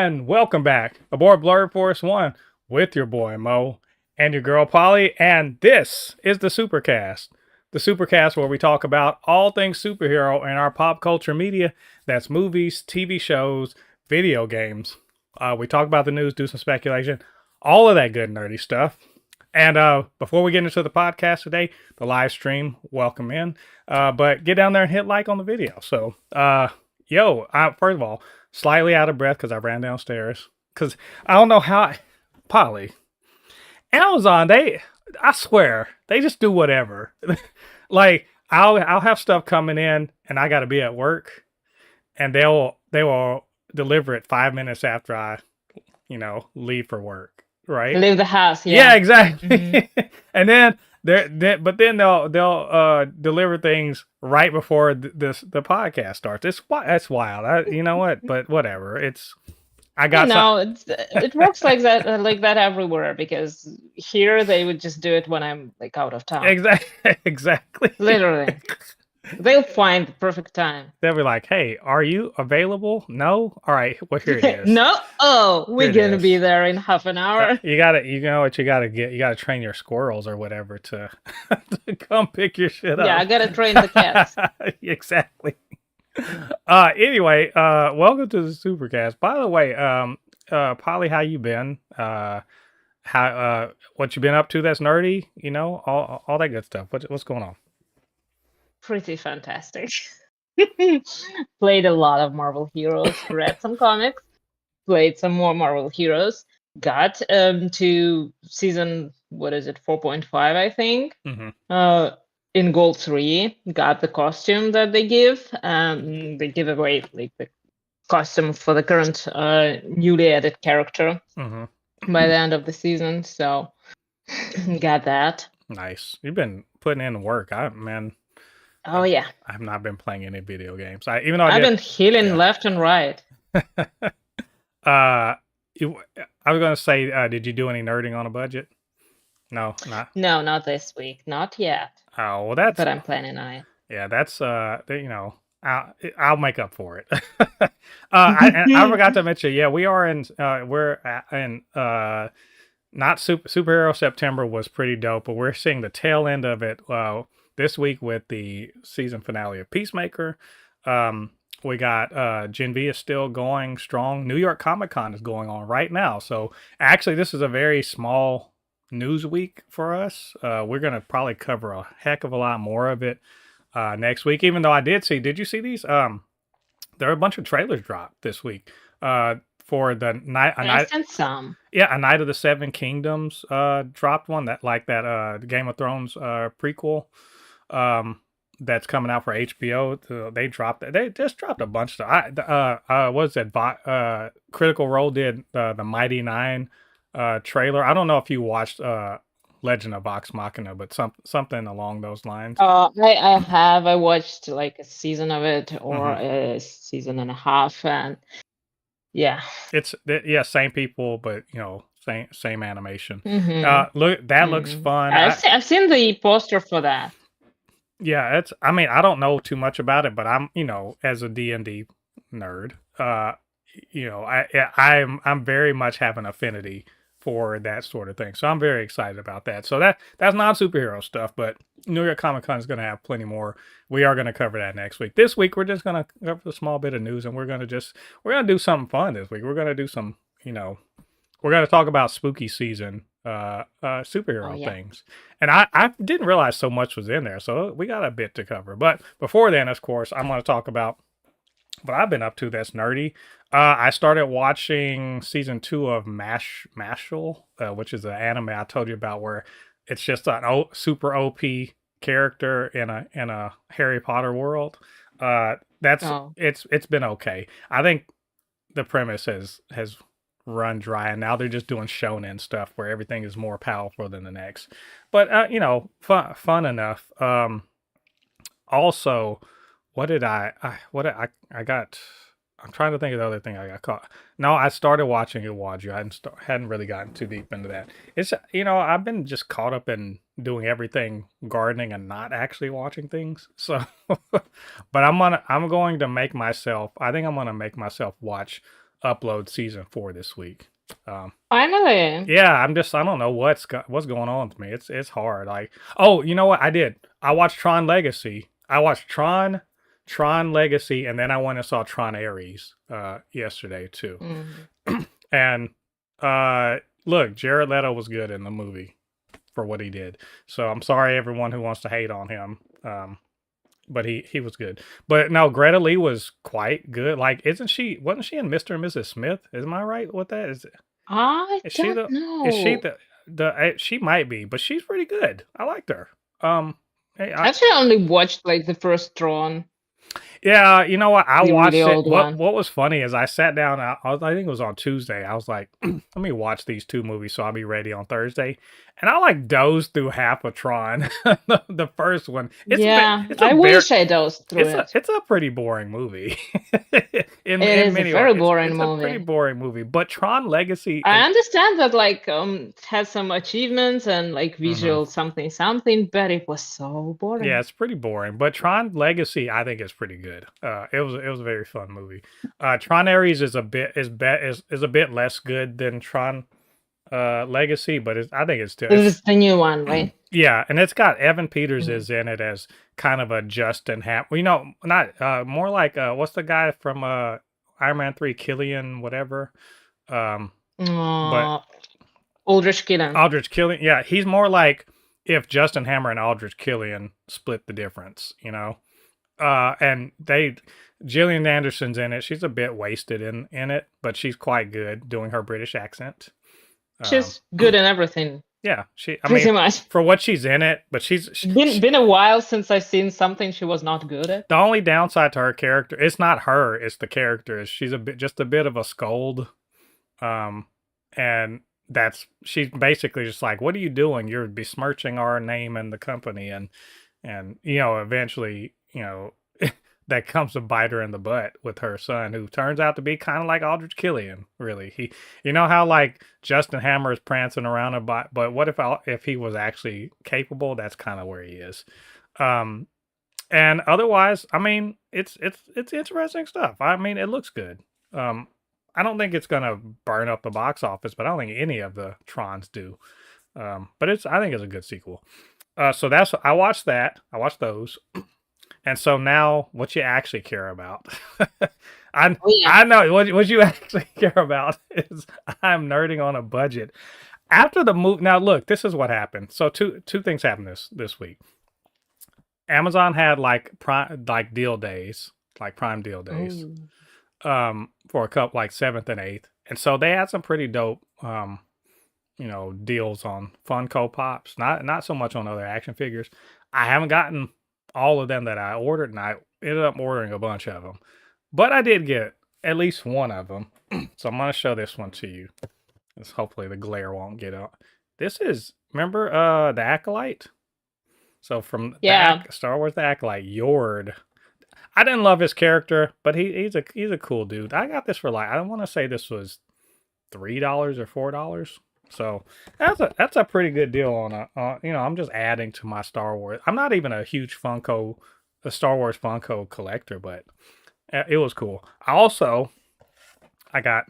And welcome back aboard Blurred Forest One with your boy Mo and your girl Polly. And this is the Supercast where we talk about all things superhero in our pop culture media. That's movies, TV shows, video games. We talk about the news, do some speculation, all of that good nerdy stuff. And before we get into the podcast today, the live stream, welcome in. But get down there and hit like on the video. So, first of all, slightly out of breath because I ran downstairs. Because I don't know how. Polly, Amazon, I swear, they just do whatever. Like, I'll have stuff coming in and I got to be at work. And they will deliver it 5 minutes after I, leave for work. Right? Leave the house, Yeah, yeah. exactly. Mm-hmm. And then they'll deliver things right before the podcast starts. That's wild. You know what? But whatever. It works like that everywhere because here they would just do it when I'm like out of town. Exactly. Literally. They'll find the perfect time. They'll be like, "Hey, are you available? No? All right. Well, here it is." No? Oh, we're gonna be there in half an hour. You know what you gotta get. You gotta train your squirrels or whatever to come pick your shit up. Yeah, I gotta train the cats. Exactly. Anyway, welcome to the Supercast. By the way, Polly, how you been? What you been up to that's nerdy? All that good stuff. What's going on? Pretty fantastic. Played a lot of Marvel Heroes, read some comics, played some more Marvel Heroes, got to season, 4.5, I think. Mm-hmm. In Gold 3, got the costume that they give. They give away like the costume for the current newly added character by the end of the season, so got that. Nice. You've been putting in work. Oh yeah. I've not been playing any video games. I've been healing left and right. I was gonna say, did you do any nerding on a budget? No, not. No, not this week. Not yet. Oh well, but I'm planning on it. Yeah, that's I'll make up for it. I forgot to mention. Yeah, we're in not superhero September was pretty dope, but we're seeing the tail end of it this week with the season finale of Peacemaker. We got Gen V is still going strong. New York Comic Con is going on right now. So actually, this is a very small news week for us. We're going to probably cover a heck of a lot more of it next week, even though did you see these? There are a bunch of trailers dropped this week for the night. Some. Yeah, A Night of the Seven Kingdoms dropped one that Game of Thrones prequel that's coming out for HBO. They just dropped a bunch of stuff. Critical Role did the Mighty Nine trailer. I don't know if you watched Legend of Vox Machina, but something along those lines. I have. I watched like a season of it or a season and a half, and yeah, same people, but same animation. Mm-hmm. Looks fun. I've seen the poster for that. Yeah, I don't know too much about it, but I'm, as a D&D nerd, I'm very much have an affinity for that sort of thing. So I'm very excited about that. So that's non-superhero stuff, but New York Comic Con is going to have plenty more. We are going to cover that next week. This week, we're just going to cover a small bit of news, and we're going to do something fun this week. We're going to do some, we're going to talk about spooky season superhero things. And I didn't realize so much was in there. So we got a bit to cover. But before then, of course, I'm going to talk about what I've been up to that's nerdy. I started watching season 2 of Mashal, which is an anime I told you about, where it's just an super OP character in a Harry Potter world. It's been okay. I think the premise has run dry, and now they're just doing shonen stuff where everything is more powerful than the next. But fun enough. Also, what did I got? I'm trying to think of the other thing I got caught. No, I started watching Iwaju. I hadn't really gotten too deep into that. It's I've been just caught up in doing everything gardening and not actually watching things. So, but I'm going to make myself. I think I'm going to make myself watch upload season 4 this week. Finally. Yeah, I don't know what's going on with me. It's hard. Like, oh, you know what I did? I watched Tron Legacy. I watched Tron Legacy, and then I went and saw Tron Ares yesterday too. Mm. And look, Jared Leto was good in the movie for what he did. So I'm sorry everyone who wants to hate on him. But he was good. But no, Greta Lee was quite good. Like, wasn't she in Mr. and Mrs. Smith? Am I right with that? I Is she don't is she know. she might be, but she's pretty good. I liked her. Hey, I actually only watched like the first Tron, yeah, you know what? I the really watched it. old one. What was funny is I sat down. I think it was on Tuesday. I was like, let me watch these two movies so I'll be ready on Thursday. And I like dozed through half of Tron, the first one. Yeah, It's a I very wish I dozed through it. it's a pretty boring movie. It In is a many ways, very boring it's a pretty movie. boring movie. But Tron Legacy I is. understand that like it has some achievements and like Mhm. visual something something, but it was so Yeah, boring. it's pretty boring, but Tron Legacy I think is pretty good. It was a very fun movie. Tron Ares is is a bit less good than Tron Legacy, but I think it's still This it's is the new one, right? yeah, and it's got Evan Peters Mhm. is in it as kind of a Justin Ham. Well, you know, not more like what's the guy from Iron Man 3, Killian whatever. Um, but Uh, Aldrich Killian. Aldrich Killian, yeah, he's more like if Justin Hammer and Aldrich Killian split the difference, you know. And Gillian Anderson's in it. She's a bit wasted in it, but she's quite good doing her British accent. Um, She's good in everything, yeah, I mean, pretty much. for what she's in it, but Been a while since I've seen something she was not good at. the only downside to her character, it's not her, it's the character. She's just a bit of a scold. Um, and she's basically just like, what are you doing? You're besmirching our name and the company. And, you know, eventually, you know, that comes to bite her in the butt with her son, who turns out to be kind of like Aldrich Killian, really. You know how like Justin Hammer is prancing around about, but what if he was actually capable? That's kind of where he is. Um, and otherwise, I mean, it's interesting stuff. I mean, it looks good. Um, I don't think it's gonna burn up the box office, but I don't think any of the Trons do. But I think it's a good sequel. So I watched that. I watched those. And so now, what you actually care about, I Oh yeah. I know what you actually care about is I'm nerding on a budget. After the move, now look, this is what happened. So two things happened this week. Amazon had like deal days, like Prime deal days, Oh. for a couple like 7th and 8th, and so they had some pretty dope you know, deals on Funko Pops. Not so much on other action figures. I haven't gotten all of them that I ordered, and I ended up ordering a bunch of them. But I did get at least one of them. So I'm gonna show this one to you. Hopefully the glare won't get out. This is remember the Acolyte? So from Yeah. Star Wars the Acolyte, Yord. I didn't love his character, but he's a cool dude. I got this for like I want to say this was $3 or $4. So that's a pretty good deal on you know, I'm just adding to my Star Wars. I'm not even a huge a Star Wars Funko collector, but it was cool. I got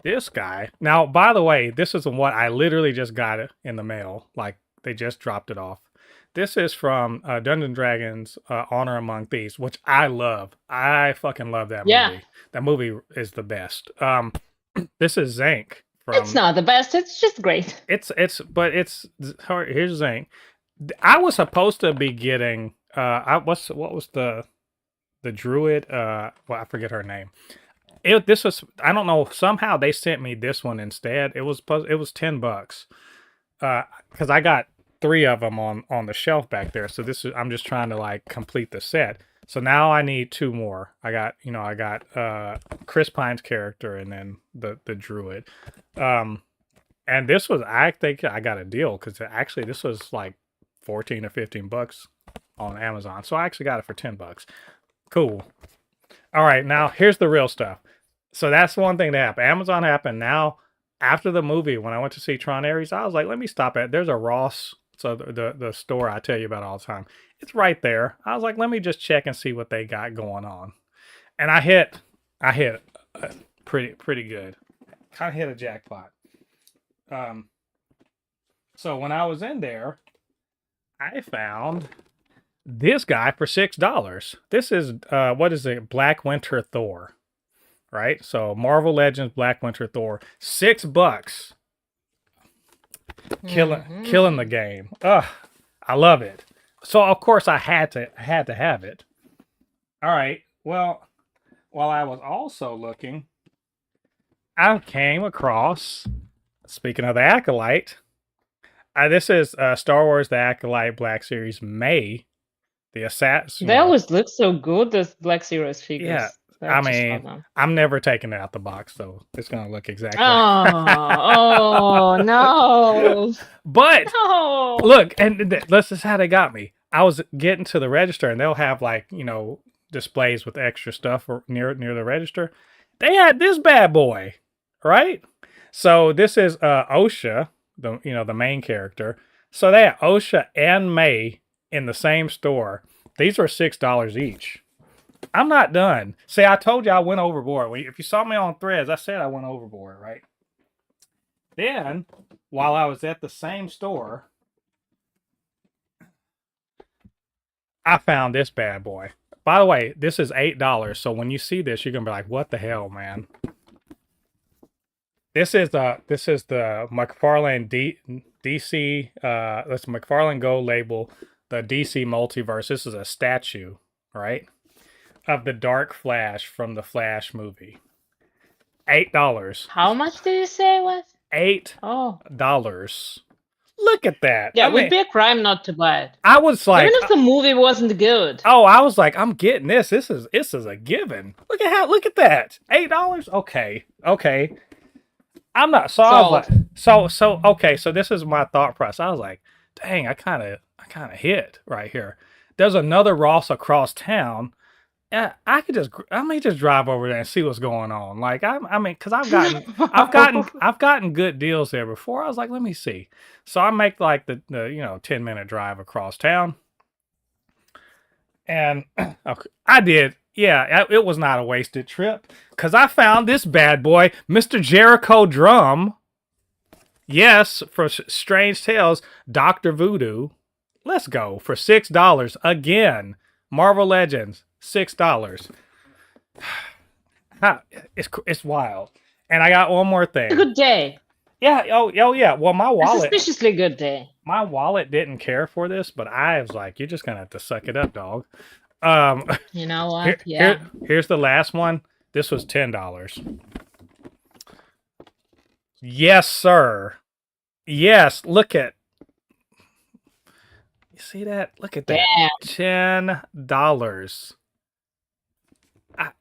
this guy. Now, by the way, this is what I literally just got it in the mail. Like they just dropped it off. This is from Dungeons & Dragons Honor Among Thieves, which I love. I fucking love that Yeah. movie. That movie is the best. This is Zank It's from not the best, it's just great. here's Zank. I was supposed to be getting what was the druid well, I forget her name. This was I don't know, somehow they sent me this one instead. It was $10. Cuz I got 3 of them on the shelf back there. So I'm just trying to like complete the set. So now I need 2 more. I got Chris Pine's character and then the druid. And this was I think I got a deal cuz actually this was like 14 or $15 on Amazon. So I actually got it for $10. Cool. All right, now here's the real stuff. So that's one thing that happened. Amazon happened. Now, after the movie, when I went to see Tron Ares, I was like, let me stop at. There's a Ross, so the store I tell you about all the time. It's right there. I was like, let me just check and see what they got going on. And I hit pretty good. Kind of hit a jackpot. So when I was in there, I found this guy for $6. This is what is it? Black Winter Thor, right? So Marvel Legends Black Winter Thor, $6. Killing the game. Ugh, I love it. So of course I had to have it. All right. Well, while I was also looking, I came across. Speaking of the Acolyte, this is Star Wars: The Acolyte Black Series May. The assassin. They always look so good. Those Black Series figures. Yeah. I I mean, I'm never taking it out the box, so it's gonna look exactly. Oh no! But No. look, and this is how they got me. I was getting to the register, and they'll have like displays with extra stuff near the register. They had this bad boy, right? So this is Osha, the main character. So they had Osha and May in the same store. These were $6 each. I'm not done. See, I told you I went overboard. If you saw me on Threads, I said I went overboard, right? Then, while I was at the same store, I found this bad boy. By the way, this is $8. So when you see this, you're gonna be like, "What the hell, man?" This is the McFarlane DC. That's McFarlane Gold label. The DC Multiverse. This is a statue, right, of the Dark Flash from the Flash movie. $8. How much did you say it was? $8. Look at that. Yeah, it would be a crime not to buy it. I was like, even if the movie wasn't good. Oh, I was like, I'm getting this. This is a given. Look at that. $8. Okay. I'm not so. I was like, so okay. So this is my thought process. I was like, dang, I kind of hit right here. There's another Ross across town. I may just drive over there and see what's going on. Like because I've gotten good deals there before. I was like, let me see. So I make like the 10-minute drive across town, and I did. Yeah, it was not a wasted trip because I found this bad boy, Mr. Jericho Drum. Yes, for Strange Tales, Dr. Voodoo. Let's go for $6 again. Marvel Legends. $6. It's wild. And I got one more thing. It's a good day. Yeah. Oh yeah. Well, my wallet. A suspiciously good day. My wallet didn't care for this, but I was like, "You're just gonna have to suck it up, dog." You know what? Here's the last one. This was $10. Yes, sir. Yes. Look at. You see that? Look at that. Damn. $10.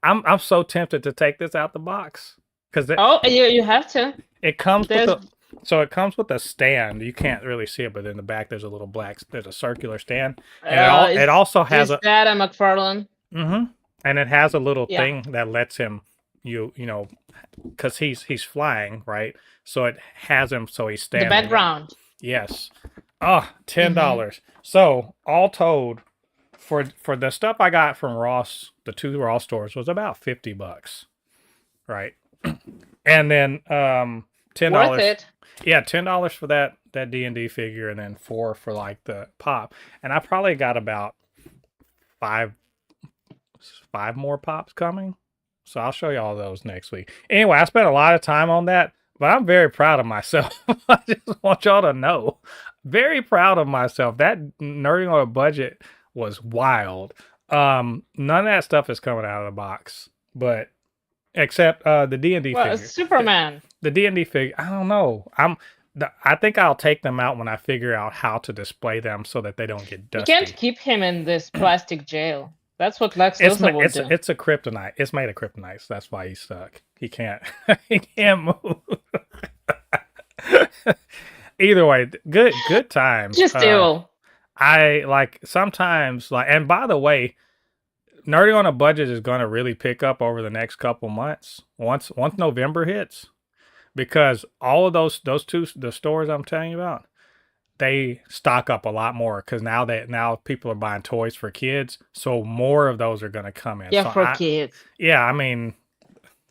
I'm so tempted to take this out the box because you have to. It comes it comes with a stand. You can't really see it, but in the back there's a circular stand, and it also has a McFarlane. And it has a little thing that lets him because he's flying, right? So it has him so he's standing. The background. Yes. $10. So all told, for the stuff I got from Ross, the two Ross stores, was about $50, right? And then $10. Worth it. Yeah, $10 for that D&D figure, and then $4 for like the pop. And I probably got about five more pops coming. So I'll show you all those next week. Anyway, I spent a lot of time on that, but I'm very proud of myself. I just want y'all to know. Very proud of myself. That nerding on a budget was wild. None of that stuff is coming out of the box, but except the D&D figure. Superman. The D&D figure. I don't know. I think I'll take them out when I figure out how to display them so that they don't get dusty. You can't keep him in this plastic jail. That's what Lex Luthor would do. It's a kryptonite. It's made of kryptonite. So that's why he's stuck. He can't. He can't move. Either way, good times. Just do. I like sometimes like, and by the way, nerding on a budget is going to really pick up over the next couple months once November hits, because all of the stores I'm telling you about, they stock up a lot more because now people are buying toys for kids, so more of those are going to come in. Yeah, so for kids. Yeah, I mean,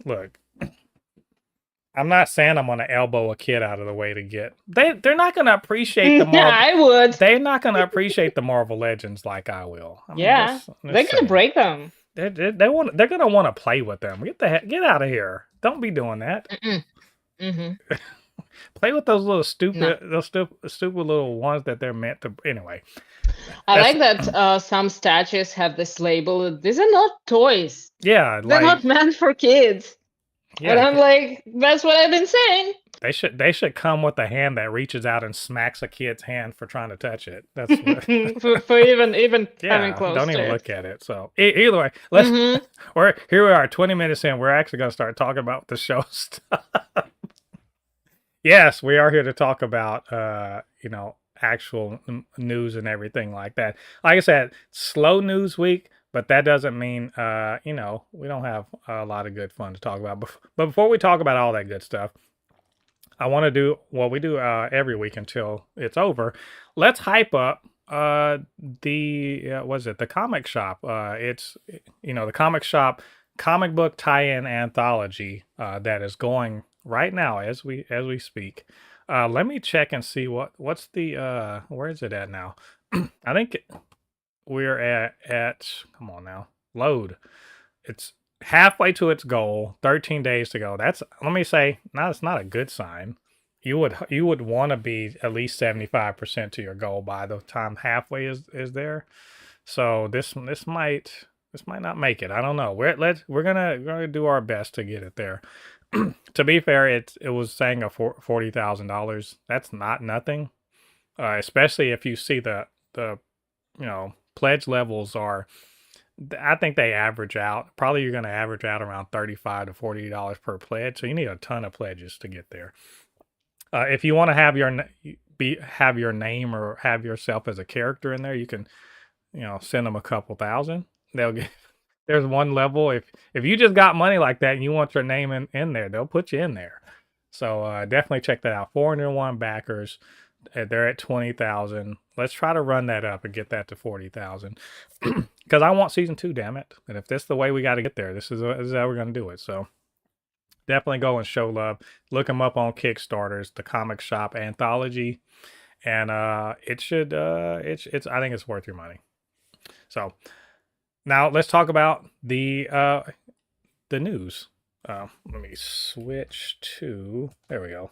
look, I'm not saying I'm gonna elbow a kid out of the way to get. They're not gonna appreciate the Marvel. I would. They're not gonna appreciate the Marvel Legends like I will. I'm Yeah, they're just gonna saying. break them. They're gonna want to play with them. Get out of here. Don't be doing that. Mm-hmm. Play with those little No. stupid little ones that they're meant to. Anyway, I that's like that some statues have this label. These are not toys. yeah, They're like not meant for kids. And yeah. I'm like, that's what I've been saying. They should come with a hand that reaches out and smacks a kid's hand for trying to touch it. That's what. for even coming Yeah, close don't to even it. look at it. So either way, let's. Mm-hmm. Or here we are, 20 minutes in. We're actually going to start talking about the show stuff. Yes, we are here to talk about actual news and everything like that. Like I said, slow news week, but that doesn't mean we don't have a lot of good fun to talk about. But before we talk about all that good stuff, I want to do what we do every week until it's over. Let's hype up the comic shop. It's the comic shop comic book tie-in anthology that is going right now as we speak. Let me check and see what's the where is it at now? I think we're at come on now, load. It's halfway to its goal, 13 days to go. That's, let me say, no, it's not a good sign. You would want to be at least 75% to your goal by the time halfway is there. So this might not make it. I don't know. We're gonna do our best to get it there. To be fair, it was saying $40,000. That's not nothing, especially if you see the pledge levels are. I think they average out. Probably you're going to average out around $35 to $40 per pledge. So you need a ton of pledges to get there. If you want to have have your name or have yourself as a character in there, you can send them a couple thousand. They'll get. There's one level. If you just got money like that and you want your name in there, they'll put you in there. So definitely check that out. 401 backers. They're at 20,000. Let's try to run that up and get that to 40,000. Because I want season 2, damn it. And if this is the way we got to get there, this is how we're going to do it. So definitely go and show love. Look them up on Kickstarters, the Comic Shop Anthology. And it should, I think it's worth your money. So now let's talk about the news. Let me switch to, there we go.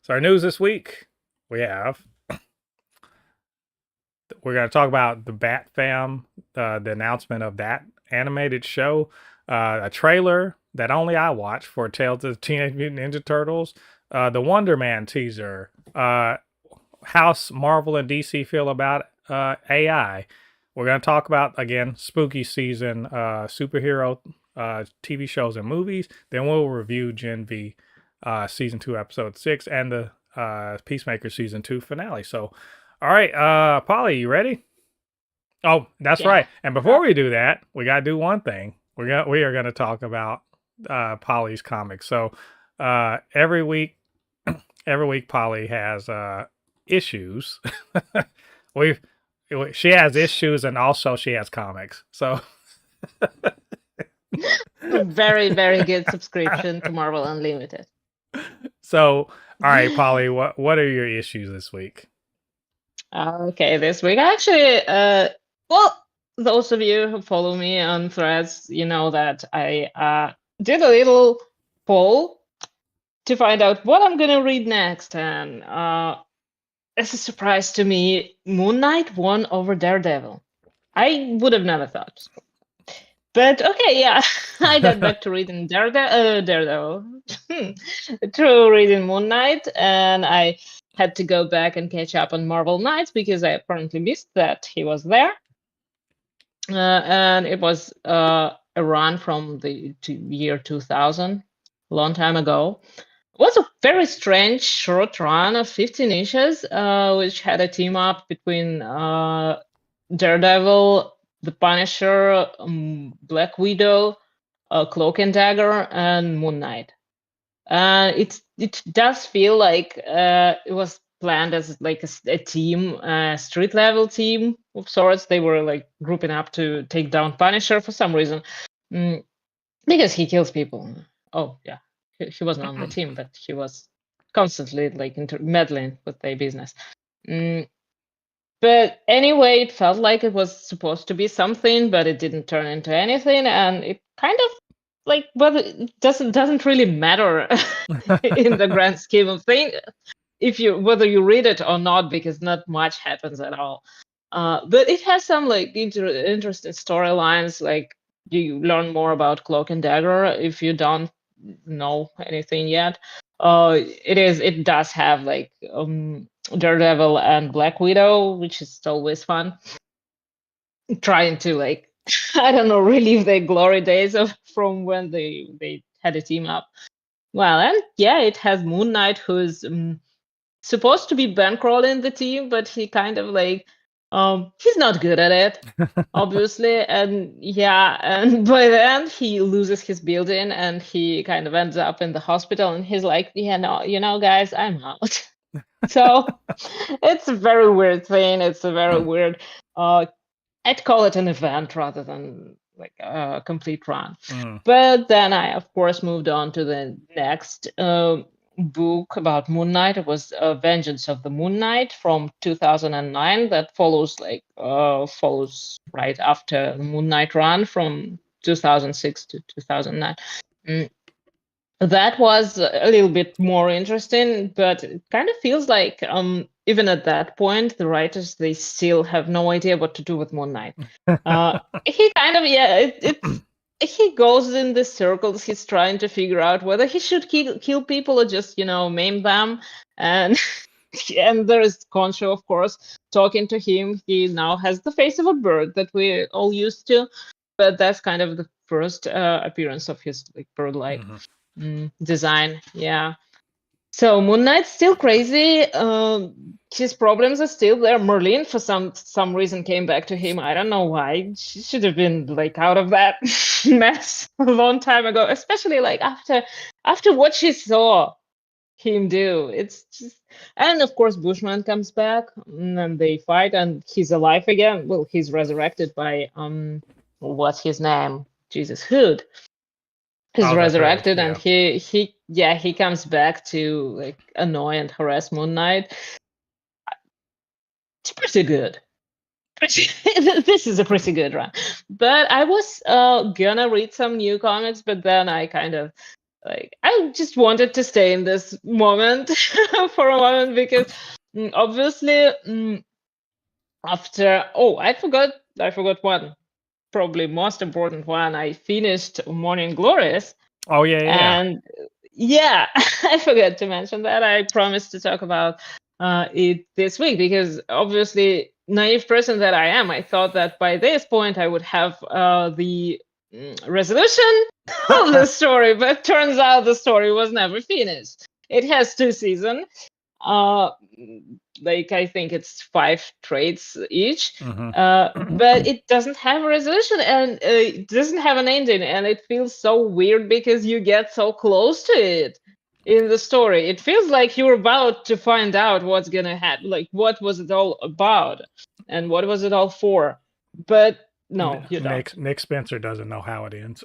So our news this week, we're going to talk about the Bat Fam, the announcement of that animated show, a trailer that only I watch for Tales of the Teenage Mutant Ninja Turtles, the Wonder Man teaser, how Marvel and DC feel about AI. We're going to talk about, again, spooky season superhero TV shows and movies. Then we'll review Gen V season 2, episode 6, and the Peacemaker season 2 finale. So, all right, Polly, you ready? Oh, that's right. And before we do that, we got to do one thing. We are going to talk about Polly's comics. So, every week, Polly has issues. She has issues and also she has comics. So A very, very good subscription to Marvel Unlimited. So, all right, Polly, what are your issues this week? Okay, this week actually, well, those of you who follow me on Threads, you know that I did a little poll to find out what I'm gonna read next, and as a surprise to me, Moon Knight won over Daredevil. I would have never thought. But okay, yeah, I got back to reading Daredevil, to reading Moon Knight, and I had to go back and catch up on Marvel Knights because I apparently missed that he was there. And it was a run from the year 2000, a long time ago. It was a very strange short run of 15 issues, which had a team up between Daredevil, the Punisher, Black Widow, Cloak and Dagger, and Moon Knight. It does feel like it was planned as like a team, street level team of sorts. They were like grouping up to take down Punisher for some reason, because he kills people. Oh yeah, he wasn't on the team, but he was constantly like meddling with their business. But anyway, it felt like it was supposed to be something, but it didn't turn into anything, and it kind of like, but it doesn't really matter in the grand scheme of things if you whether you read it or not, because not much happens at all. But it has some like interesting storylines. Like you learn more about Cloak and Dagger if you don't know anything yet. It does have like Daredevil and Black Widow, which is always fun. Trying to like I don't know, relive the glory days from when they had a team up. Well, and yeah, it has Moon Knight, who's supposed to be bankrolling the team, but he kind of like he's not good at it, obviously. And yeah, and by the end he loses his building and he kind of ends up in the hospital, and he's like, yeah, no, guys, I'm out. So it's a very weird thing. It's a very weird I'd call it an event rather than like a complete run. But then I, of course, moved on to the next book about Moon Knight. It was Vengeance of the Moon Knight from 2009. That follows right after the Moon Knight run from 2006 to 2009. That was a little bit more interesting, but it kind of feels like even at that point, the writers, they still have no idea what to do with Moon Knight. He kind of, he goes in the circles. He's trying to figure out whether he should kill people or just, maim them. And and there is Concho, of course, talking to him. He now has the face of a bird that we're all used to, but that's kind of the first appearance of his like bird-like design. Yeah. So Moon Knight's still crazy. His problems are still there. Merlin, for some reason, came back to him. I don't know why. She should have been like out of that mess a long time ago. Especially like after what she saw him do. It's just, and of course Bushman comes back and they fight, and he's alive again. Well, he's resurrected by what's his name? Jesus, Hood. He's resurrected, and he comes back to like annoy and harass Moon Knight. It's pretty good. This is a pretty good run. But I was gonna read some new comics, but then I kind of like I just wanted to stay in this moment for a moment, because obviously after I forgot one. Probably most important one. I finished Morning Glories. Oh yeah. And yeah, I forgot to mention that. I promised to talk about it this week, because obviously, naive person that I am, I thought that by this point I would have the resolution of the story, but turns out the story was never finished. It has 2 seasons. Like I think it's 5 trades each, but it doesn't have a resolution, and it doesn't have an ending, and it feels so weird because you get so close to it in the story. It feels like you're about to find out what's gonna happen, like what was it all about and what was it all for, but no, you don't. Nick Spencer doesn't know how it ends.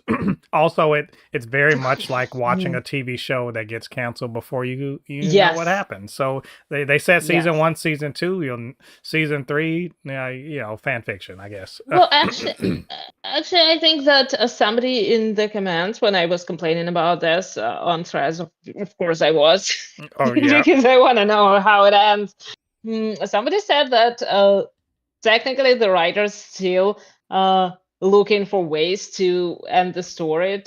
Also, it's very much like watching a TV show that gets canceled before you know what happens. So they said season 1, season 2, season 3, fan fiction, I guess. Well, actually, I think that somebody in the comments, when I was complaining about this on Threads, of course I was, because I want to know how it ends. Somebody said that technically the writers still looking for ways to end the story,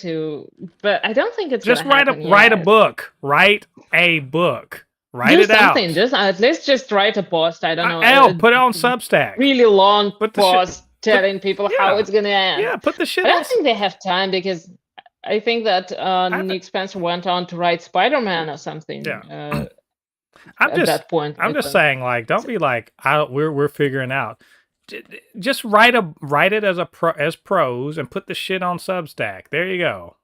but I don't think it's just write a book. Write a book. Write it out. Do something. Just at least just write a post. I don't know. Put it on Substack. Really long post telling people how it's gonna end. Yeah, put the shit. I don't think they have time, because I think that Nick Spencer went on to write Spider-Man or something. Yeah. At that point, I'm just saying, like, don't be like, we're figuring out. Just write it as prose and put the shit on Substack. There you go.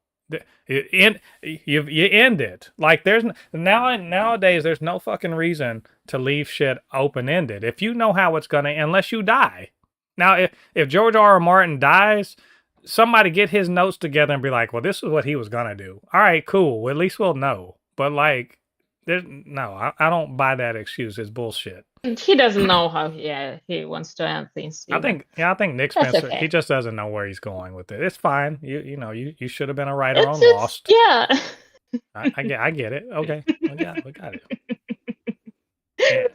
You end it. Like nowadays there's no fucking reason to leave shit open ended. If you know how it's gonna, unless you die. Now if George R. R. Martin dies, somebody get his notes together and be like, well, this is what he was gonna do. All right, cool. Well, at least we'll know. But like, there's no, I don't buy that excuse. It's bullshit. And he doesn't know how he wants to end things either. I think Nick That's Spencer, he okay. just doesn't know where he's going with it. It's fine. You should have been a writer on It's Lost. yeah. I get it. Okay, we got it. Yeah.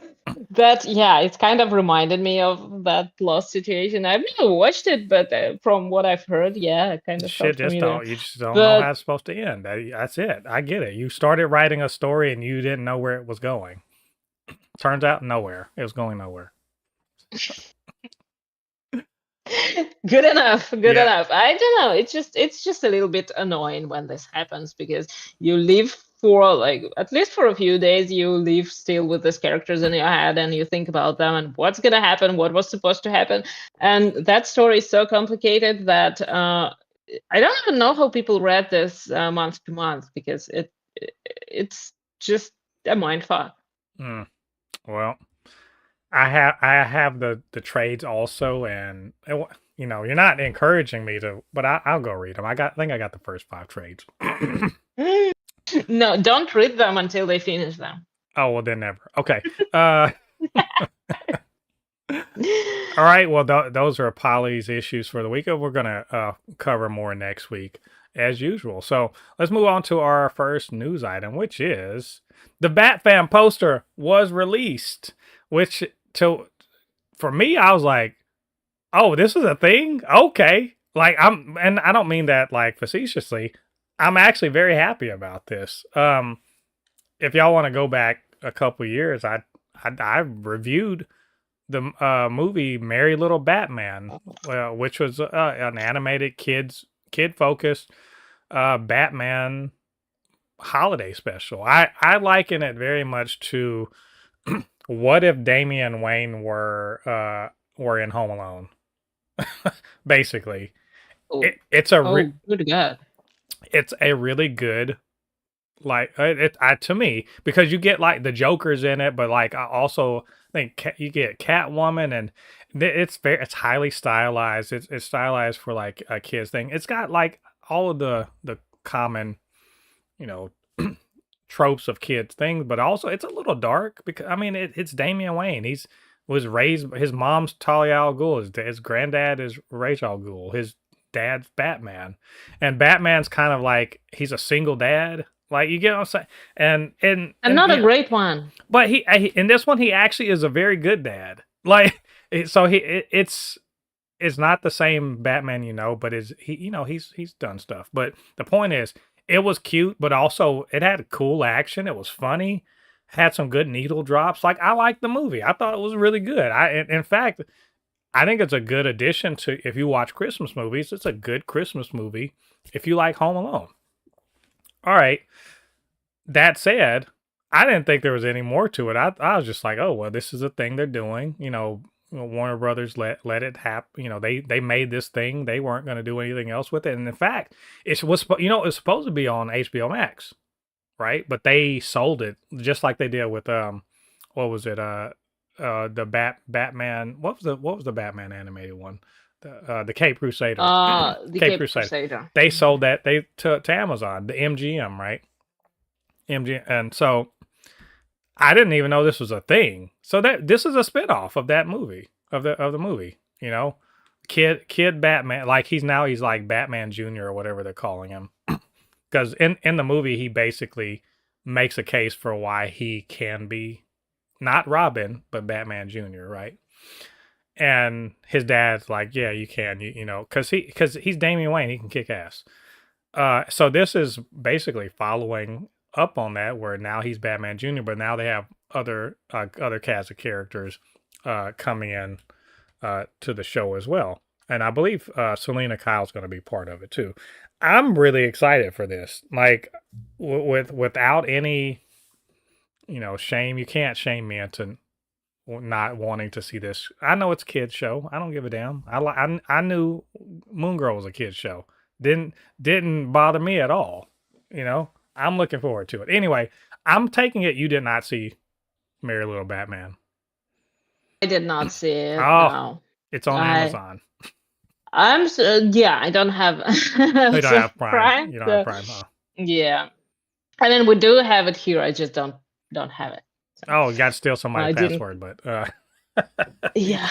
That yeah, it's kind of reminded me of that Lost situation. I've never watched it, but from what I've heard, yeah, it kind of felt Shit, familiar. you just don't know how But it's supposed to end. That's it. I get it. You started writing a story and you didn't know where it was going. Turns out nowhere. It was going nowhere. good enough, good Yeah. enough. I don't know. It's just a little bit annoying when this happens because you live for like at least for a few days you live still with these characters in your head and you think about them and what's gonna happen, what was supposed to happen, and that story is so complicated that I don't even know how people read this month to month because it's just a mind fuck. Mm. Well, I have the trades also, and you're not encouraging me to, but I'll go read them. I think I got the first 5 trades. No, don't read them until they finish them. Oh well, then never. Okay. All right. Well, those are Polly's issues for the week. We're gonna cover more next week as usual. So let's move on to our first news item, which is the Batfam poster was released. Which for me, I was like, oh, this is a thing? Okay. Like and I don't mean that like facetiously. I'm actually very happy about this. If y'all want to go back a couple years, I reviewed the movie Merry Little Batman, which was an animated kid focused Batman holiday special. I liken it very much to what if Damian Wayne were in Home Alone. Basically, Oh, it's good God. It's a really good like to me because you get like the Jokers in it, but like I also think you get Catwoman and it's highly stylized. It's stylized for like a kids thing. It's got like all of the common, you know, tropes of kids things, but also it's a little dark because I mean it's Damian Wayne. He's was raised his mom's Talia al Ghul, his granddad is Ra's al Ghul, his dad's Batman, and Batman's kind of like he's a single dad. Like you get what I'm saying, and Not a yeah, great one. but he in this one he actually is a very good dad. Like so it's not the same Batman, but is he he's done stuff. But the point is it was cute, but also it had cool action. It was funny, had some good needle drops. Like I liked the movie. I thought it was really good. In fact, I think it's a good addition to if you watch Christmas movies. It's a good Christmas movie if you like Home Alone. All right. That said, I didn't think there was any more to it. I was just like, oh well, this is a thing they're doing. Warner Brothers let it happen. They made this thing. They weren't going to do anything else with it. And in fact, it was supposed to be on HBO Max, right? But they sold it just like they did with what was it? The Batman. What was the Batman animated one? The Cape Crusader. The Cape Crusader. They sold that to Amazon, the MGM, right? MGM, and so I didn't even know this was a thing. So this is a spinoff of that movie of the movie. Kid Batman. Like he's like Batman Junior or whatever they're calling him. Because in the movie he basically makes a case for why he can be not Robin but Batman Junior, right? And his dad's like, yeah, you can, because he's Damian Wayne, he can kick ass. So this is basically following up on that, where now he's Batman Junior, but now they have other cast of characters coming in to the show as well, and I believe Selena Kyle's going to be part of it too. I'm really excited for this. Like without any, shame. You can't shame me into not wanting to see this. I know it's a kids show. I don't give a damn. I knew Moon Girl was a kids show. Didn't bother me at all. I'm looking forward to it. Anyway, I'm taking it you did not see Merry Little Batman. I did not see it. Oh, no. it's on Amazon. Yeah, I don't have You don't Amazon have Prime. Prime, You don't have so Prime, huh? yeah. I mean, we do have it here. I just don't have it. So Oh, you got to steal somebody's I didn't. password, but Yeah,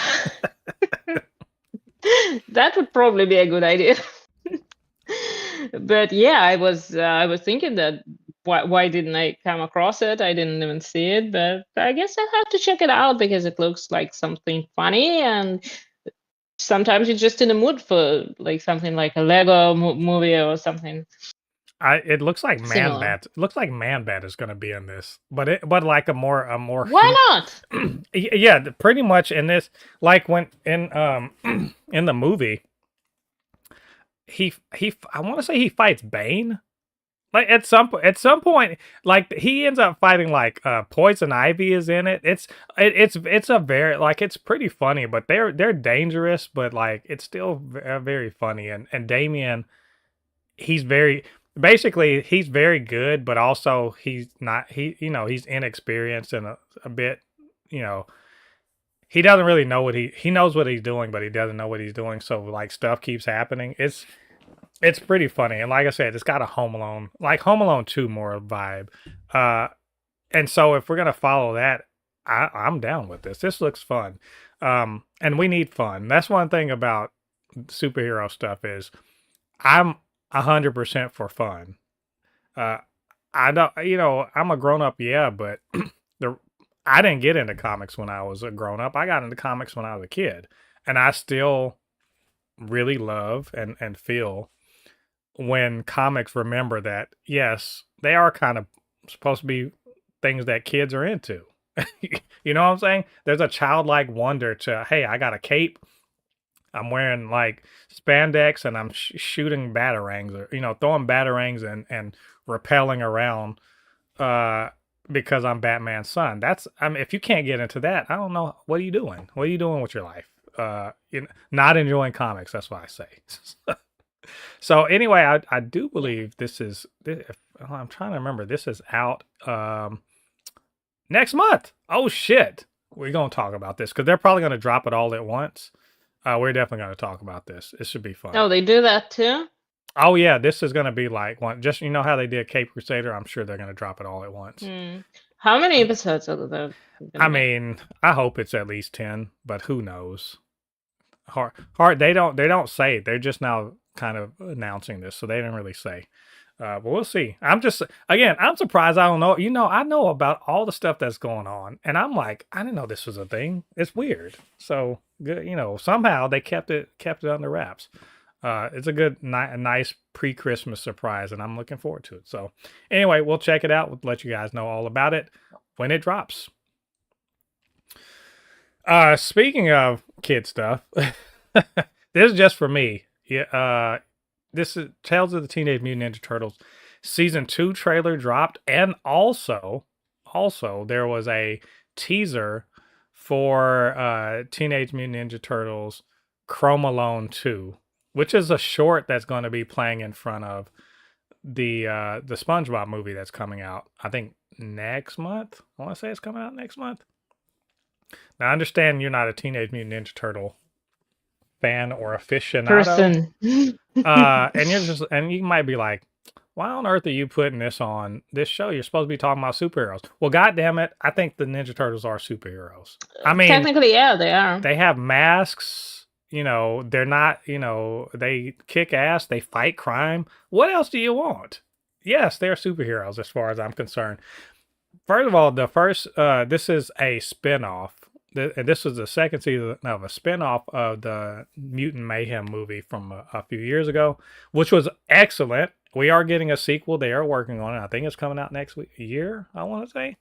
that would probably be a good idea. But yeah, I was thinking that why didn't I come across it? I didn't even see it, but I guess I have to check it out because it looks like something funny, and sometimes you're just in the mood for like something like a Lego movie or something it looks like Man similar. Bat. It looks like Man Bat is going to be in this, but like a more Why not? yeah, pretty much in this, like when in in the movie, he I want to say he fights Bane. Like at some point, like he ends up fighting like Poison Ivy is in it. It's a very like it's pretty funny, but they're dangerous, but like it's still very funny. And Damien, he's very basically he's very good, but also he's not he's inexperienced and a bit you know he doesn't really know he knows what he's doing, but he doesn't know what he's doing. So like stuff keeps happening. It's pretty funny, and like I said, it's got a Home Alone, like Home Alone 2 more vibe. Uh, and so if we're gonna follow that, I'm down with this. This looks fun, and we need fun. That's one thing about superhero stuff is I'm 100% for fun. Uh, I don't, I'm a grown up, yeah, but the I didn't get into comics when I was a grown up. I got into comics when I was a kid, and I still really love and feel when comics remember that yes, they are kind of supposed to be things that kids are into. You know what I'm saying? There's a childlike wonder to, hey, I got a cape, I'm wearing like spandex, and I'm shooting batarangs, or throwing batarangs and repelling around uh because I'm Batman's son. That's, I mean, if you can't get into that, I don't know, what are you doing? What are you doing with your life? Not enjoying comics, that's what I say. So anyway, I do believe I'm trying to remember. This is out next month. Oh shit, we're gonna talk about this because they're probably gonna drop it all at once. We're definitely gonna talk about this. It should be fun. Oh, they do that too? Oh yeah, this is gonna be like one. Just how they did Cape Crusader. I'm sure they're gonna drop it all at once. Hmm. How many episodes are there I gonna make? mean, I hope it's at least 10, but who knows? Hard. They don't say. They're just now kind of announcing this, so they didn't really say. But we'll see. I'm surprised. I don't know. I know about all the stuff that's going on, and I'm like, I didn't know this was a thing. It's weird. So good. Somehow they kept it under wraps. It's a a nice pre-Christmas surprise, and I'm looking forward to it. So anyway, we'll check it out. We'll let you guys know all about it when it drops. Speaking of kid stuff, this is just for me. Yeah. This is Tales of the Teenage Mutant Ninja Turtles season 2 trailer dropped, and also there was a teaser for Teenage Mutant Ninja Turtles Chrome Alone 2, which is a short that's going to be playing in front of the SpongeBob movie that's coming out. I think next month. I want to say it's coming out next month. Now, I understand you're not a Teenage Mutant Ninja Turtle fan or aficionado. Person. And you might be like, why on earth are you putting this on this show? You're supposed to be talking about superheroes. Well, goddamn it, I think the Ninja Turtles are superheroes. I mean, Technically, yeah, they are. they have masks. They're not. They kick ass. They fight crime. What else do you want? Yes, they're superheroes as far as I'm concerned. First of all, this is a spinoff. This was the second season of a spinoff of the Mutant Mayhem movie from a few years ago, which was excellent. We are getting a sequel. They are working on it. I think it's coming out next year, I want to say.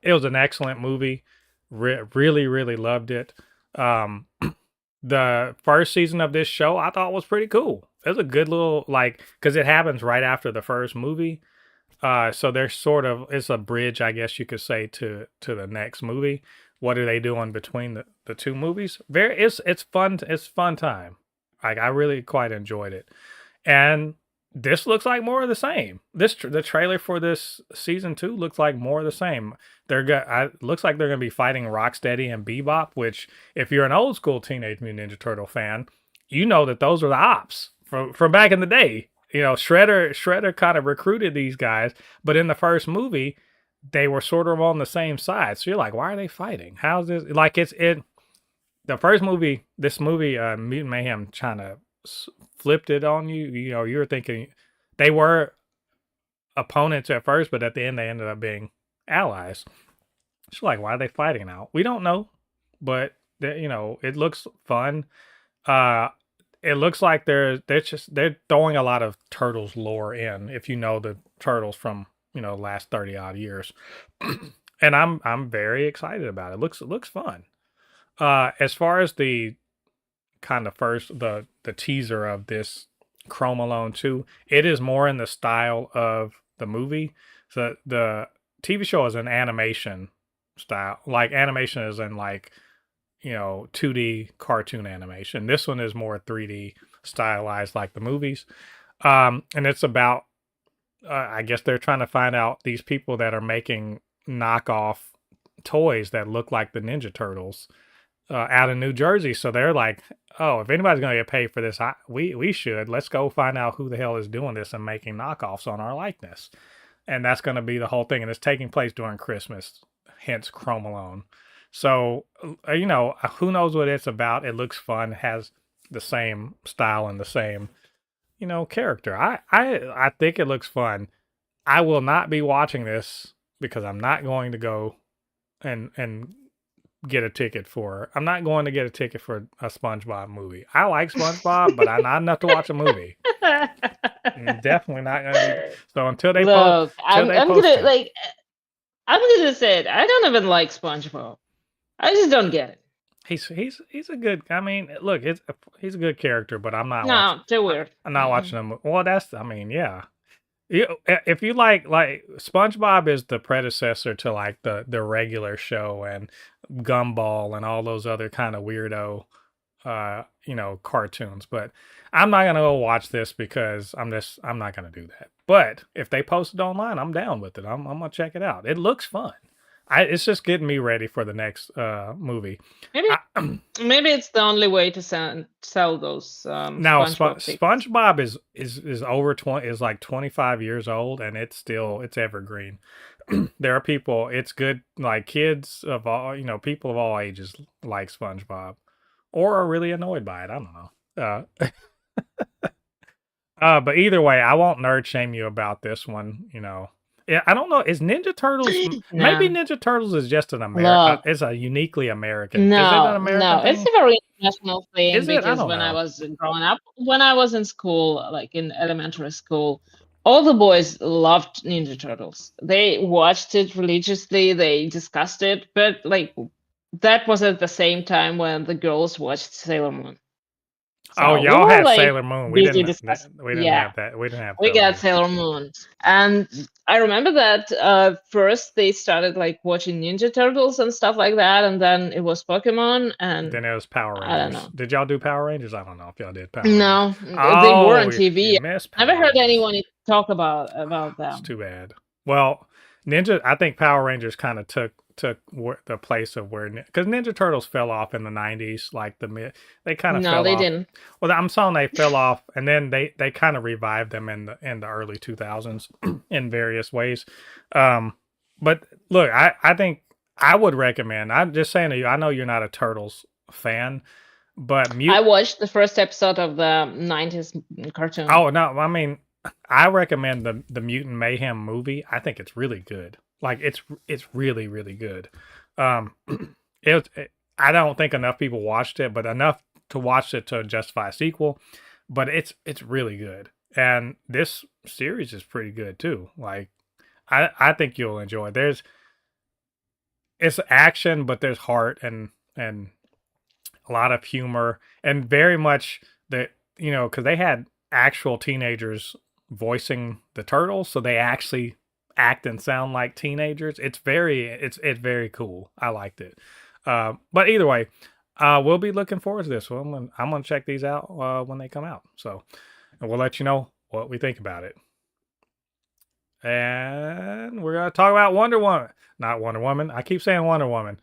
It was an excellent movie. Really, really loved it. The first season of this show I thought was pretty cool. It was a good little, because it happens right after the first movie. So there's it's a bridge, I guess you could say, to the next movie. What are they doing between the two movies? It's fun. It's fun time. Like, I really quite enjoyed it. And this looks like more of the same. The trailer for this season 2 looks like more of the same. Looks like they're gonna be fighting Rocksteady and Bebop, which, if you're an old school Teenage Mutant Ninja Turtle fan, you know that those were the ops from back in the day. You know, Shredder kind of recruited these guys, but in the first movie, they were sort of on the same side. So you're like, why are they fighting? How's this? Like it the first movie, this movie, Mutant Mayhem, kind of flipped it on you. You know, you were thinking they were opponents at first, but at the end they ended up being allies. It's like, why are they fighting now? We don't know, but you know, it looks fun. Uh, it looks like they're throwing a lot of Turtles lore in. If you know the Turtles from last 30 odd years, and I'm very excited about it. It looks fun. As far as the kind of first the teaser of this Chrome Alone 2, it is more in the style of the movie. So the TV show is an animation style, like animation is in like 2D cartoon animation. This one is more 3D stylized like the movies. And it's about I guess they're trying to find out these people that are making knockoff toys that look like the Ninja Turtles out in New Jersey. So they're like, oh, if anybody's going to get paid for this, we should. Let's go find out who the hell is doing this and making knockoffs on our likeness. And that's going to be the whole thing. And it's taking place during Christmas, hence Chrome Alone. So, who knows what it's about. It looks fun, has the same style and the same, character. I think it looks fun. I will not be watching this because I'm not going to go and get a ticket for. I'm not going to get a ticket for a SpongeBob movie. I like SpongeBob, but I'm not enough to watch a movie. I'm definitely not going to be. So until they Look, post, I'm gonna I'm gonna say it. I don't even like SpongeBob. I just don't get it. He's a good. I mean, look, he's a good character, but I'm not watching. No, too weird. I'm not watching him. Well, yeah. If you like SpongeBob is the predecessor to like the regular show and Gumball and all those other kind of weirdo cartoons, but I'm not gonna go watch this because I'm not gonna do that. But if they post it online, I'm down with it. I'm gonna check it out. It looks fun. It's just getting me ready for the next movie. Maybe it's the only way to sell those. Now SpongeBob, SpongeBob is over 20, is like 25 years old, and it's evergreen. There are people. It's good. Like kids of all people of all ages like SpongeBob, or are really annoyed by it. I don't know. But either way, I won't nerd shame you about this one. Yeah, I don't know. Is Ninja Turtles maybe Ninja Turtles is just an American? It's a uniquely American. No, is it an American thing? It's a very international thing. Is it? Because I don't when know. I was growing up, when I was in school, like in elementary school, all the boys loved Ninja Turtles. They watched it religiously. They discussed it, but like that was at the same time when the girls watched Sailor Moon. So y'all had Sailor Moon. We didn't have that. We didn't have. We got Sailor Moon, and I remember that first they started like watching Ninja Turtles and stuff like that, and then it was Pokemon, and then it was Power Rangers. I don't know. Did y'all do Power Rangers? I don't know if y'all did Power Rangers. No, they were on TV. I never heard anyone talk about them. It's too bad. Well, I think Power Rangers kind of took the place of where, because Ninja Turtles fell off in the 90s, like they kind of fell off. No, they didn't. Well, I'm saying they fell off, and then they kind of revived them in the early 2000s in various ways. But look, I think I would recommend. I'm just saying to you, I know you're not a Turtles fan, but I watched the first episode of the 90s cartoon. Oh no, I mean, I recommend the Mutant Mayhem movie. I think it's really good. Like it's really, really good. I don't think enough people watched it, but enough to watch it to justify a sequel. But it's really good, and this series is pretty good too. Like I think you'll enjoy it. It's action, but there's heart and a lot of humor, and very much because they had actual teenagers voicing the turtles, so they actually act and sound like teenagers. It's very cool. I liked it. But either way, we'll be looking forward to this one. I'm gonna check these out when they come out. So, and we'll let you know what we think about it. And we're gonna talk about Wonder Woman. Not Wonder Woman. I keep saying Wonder Woman.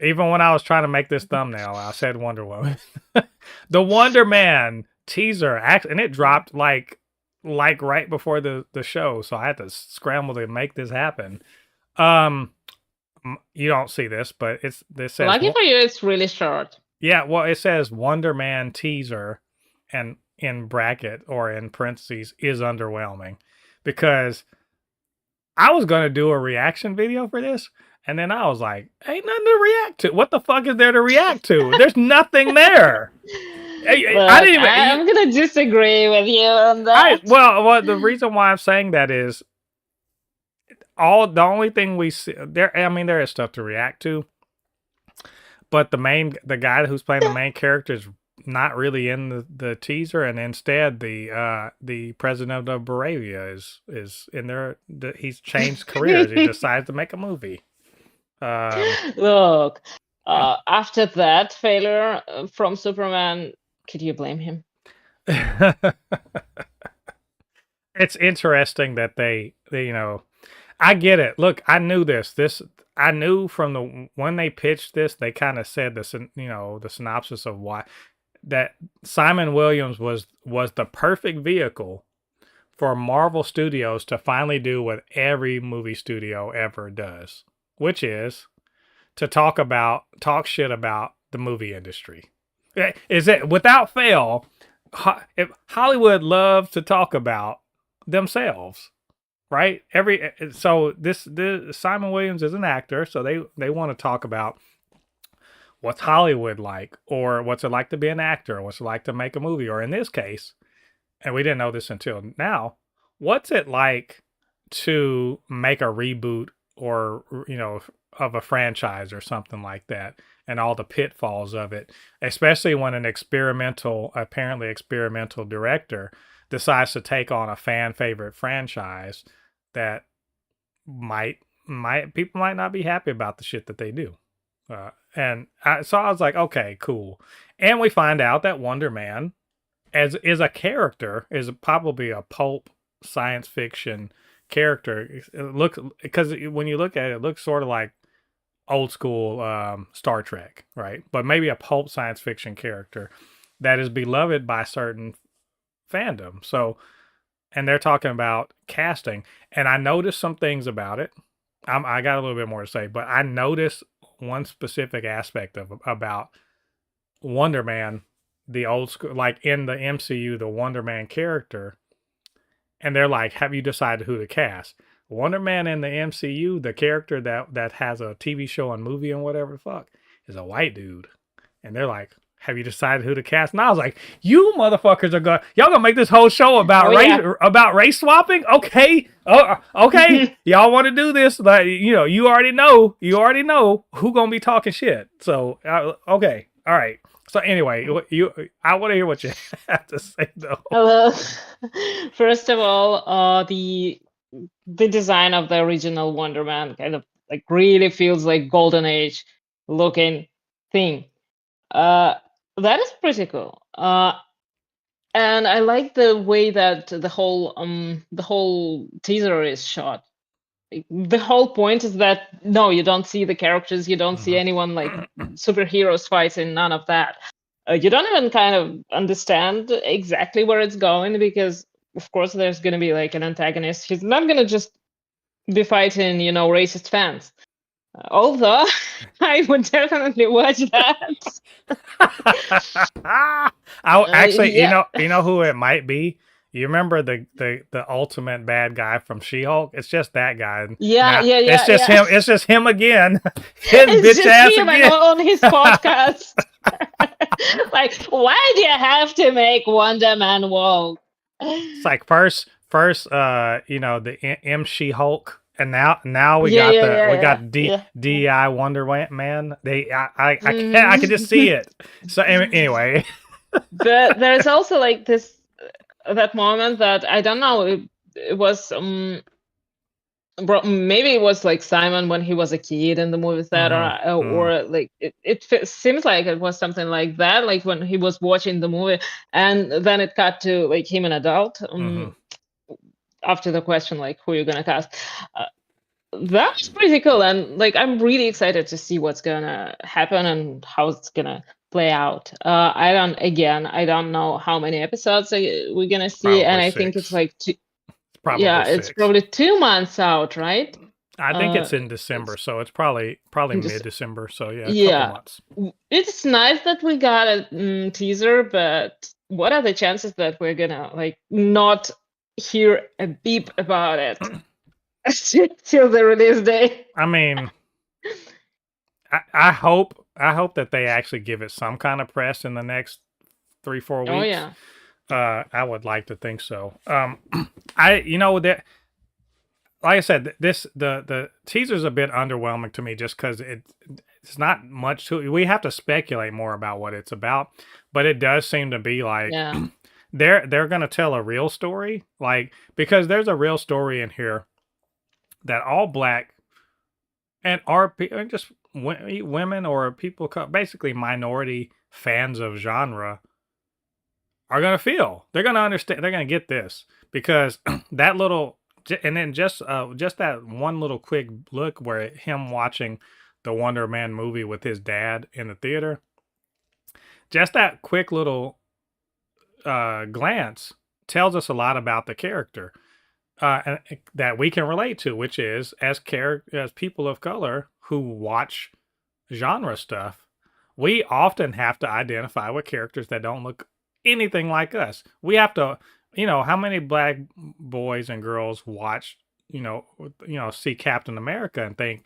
Even when I was trying to make this thumbnail, I said Wonder Woman. The Wonder Man teaser, and it dropped like right before the show, so I had to scramble to make this happen. Um, you don't see this, but this says Lucky for you, it's really short. yeah. Well, it says Wonder Man teaser, and in bracket or in parentheses is underwhelming, because I was gonna do a reaction video for this, and then I was like, ain't nothing to react to. What the fuck is there to react to? There's nothing there. I didn't even. I'm gonna disagree with you on that. Well, the reason why I'm saying that is the only thing we see there. I mean, there is stuff to react to, but the guy who's playing the main character is not really in the teaser, and instead the president of Moravia is in there. He's changed careers. He decides to make a movie. Look, after that failure from Superman, could you blame him? It's interesting that they I get it. Look, I knew this. I knew from when they pitched this, they kind of said this, the synopsis of why that Simon Williams was the perfect vehicle for Marvel Studios to finally do what every movie studio ever does, which is to talk shit about the movie industry. Is it without fail? If Hollywood loves to talk about themselves, right? So this Simon Williams is an actor, so they want to talk about what's Hollywood like, or what's it like to be an actor, what's it like to make a movie, or in this case, and we didn't know this until now, what's it like to make a reboot or of a franchise or something like that, and all the pitfalls of it, especially when an apparently experimental director decides to take on a fan favorite franchise that people might not be happy about the shit that they do. So I was like, okay, cool. And we find out that Wonder Man is a character, is probably a pulp science fiction character. It looks, because when you look at it, it looks sort of like old school Star Trek, right? But maybe a pulp science fiction character that is beloved by certain fandom. So, and they're talking about casting, and I noticed some things about it. I got a little bit more to say, but I noticed one specific aspect about Wonder Man, the old school, like in the MCU, the Wonder Man character, and they're like, have you decided who to cast? Wonder Man in the MCU, the character that has a TV show and movie and whatever the fuck, is a white dude. And they're like, have you decided who to cast? And I was like, you motherfuckers y'all gonna make this whole show about race swapping? Okay. Okay. Y'all want to do this? Like, you already know who gonna be talking shit. So, okay. All right. So anyway, I want to hear what you have to say though. First of all, the design of the original Wonder Man kind of like really feels like Golden Age looking thing. That is pretty cool. And I like the way that the whole teaser is shot. The whole point is that no, you don't see the characters, you don't see anyone like superheroes fighting, none of that. You don't even kind of understand exactly where it's going, because of course there's going to be like an antagonist. He's not going to just be fighting, racist fans. Although I would definitely watch that. Actually, yeah. you know who it might be. You remember the ultimate bad guy from She-Hulk? It's just that guy. Yeah. It's just him. It's just him again. It's just him again on his podcast. Like, why do you have to make Wonder Man woke? It's like first, the M She-Hulk. And now we got DI Wonder Man. I can just see it. So anyway, but there's also like that moment that I don't know. It was maybe it was like Simon when he was a kid in the movie set, or like it seems like it was something like that. Like when he was watching the movie, and then it cut to like him an adult. After the question like who you're gonna cast, that was pretty cool, and like I'm really excited to see what's gonna happen and how it's gonna play out. I don't know how many episodes we're gonna see, and Probably I think it's 6. like two. Probably Yeah, it's 6. probably 2 months out, right? I think it's in It's December, so it's probably just mid-December. So yeah, a couple yeah. months. It's nice that we got a teaser, but what are the chances that we're gonna like not hear a beep about it till the release day? I mean, I hope that they actually give it some kind of press in the next 3-4 Oh weeks. yeah. I would like to think so. I that like I said, the teaser's a bit underwhelming to me just because it's not much to it. We have to speculate more about what it's about, but it does seem to be like Yeah. they're gonna tell a real story, like because there's a real story in here that all black and just women or people basically minority fans of genre are gonna feel. They're gonna understand. They're gonna get this because that little and then just that one little quick look where him watching the Wonder Man movie with his dad in the theater, just that quick little glance tells us a lot about the character that we can relate to, which is as people of color who watch genre stuff, we often have to identify with characters that don't look anything like us. We have to, how many black boys and girls watch, see Captain America and think,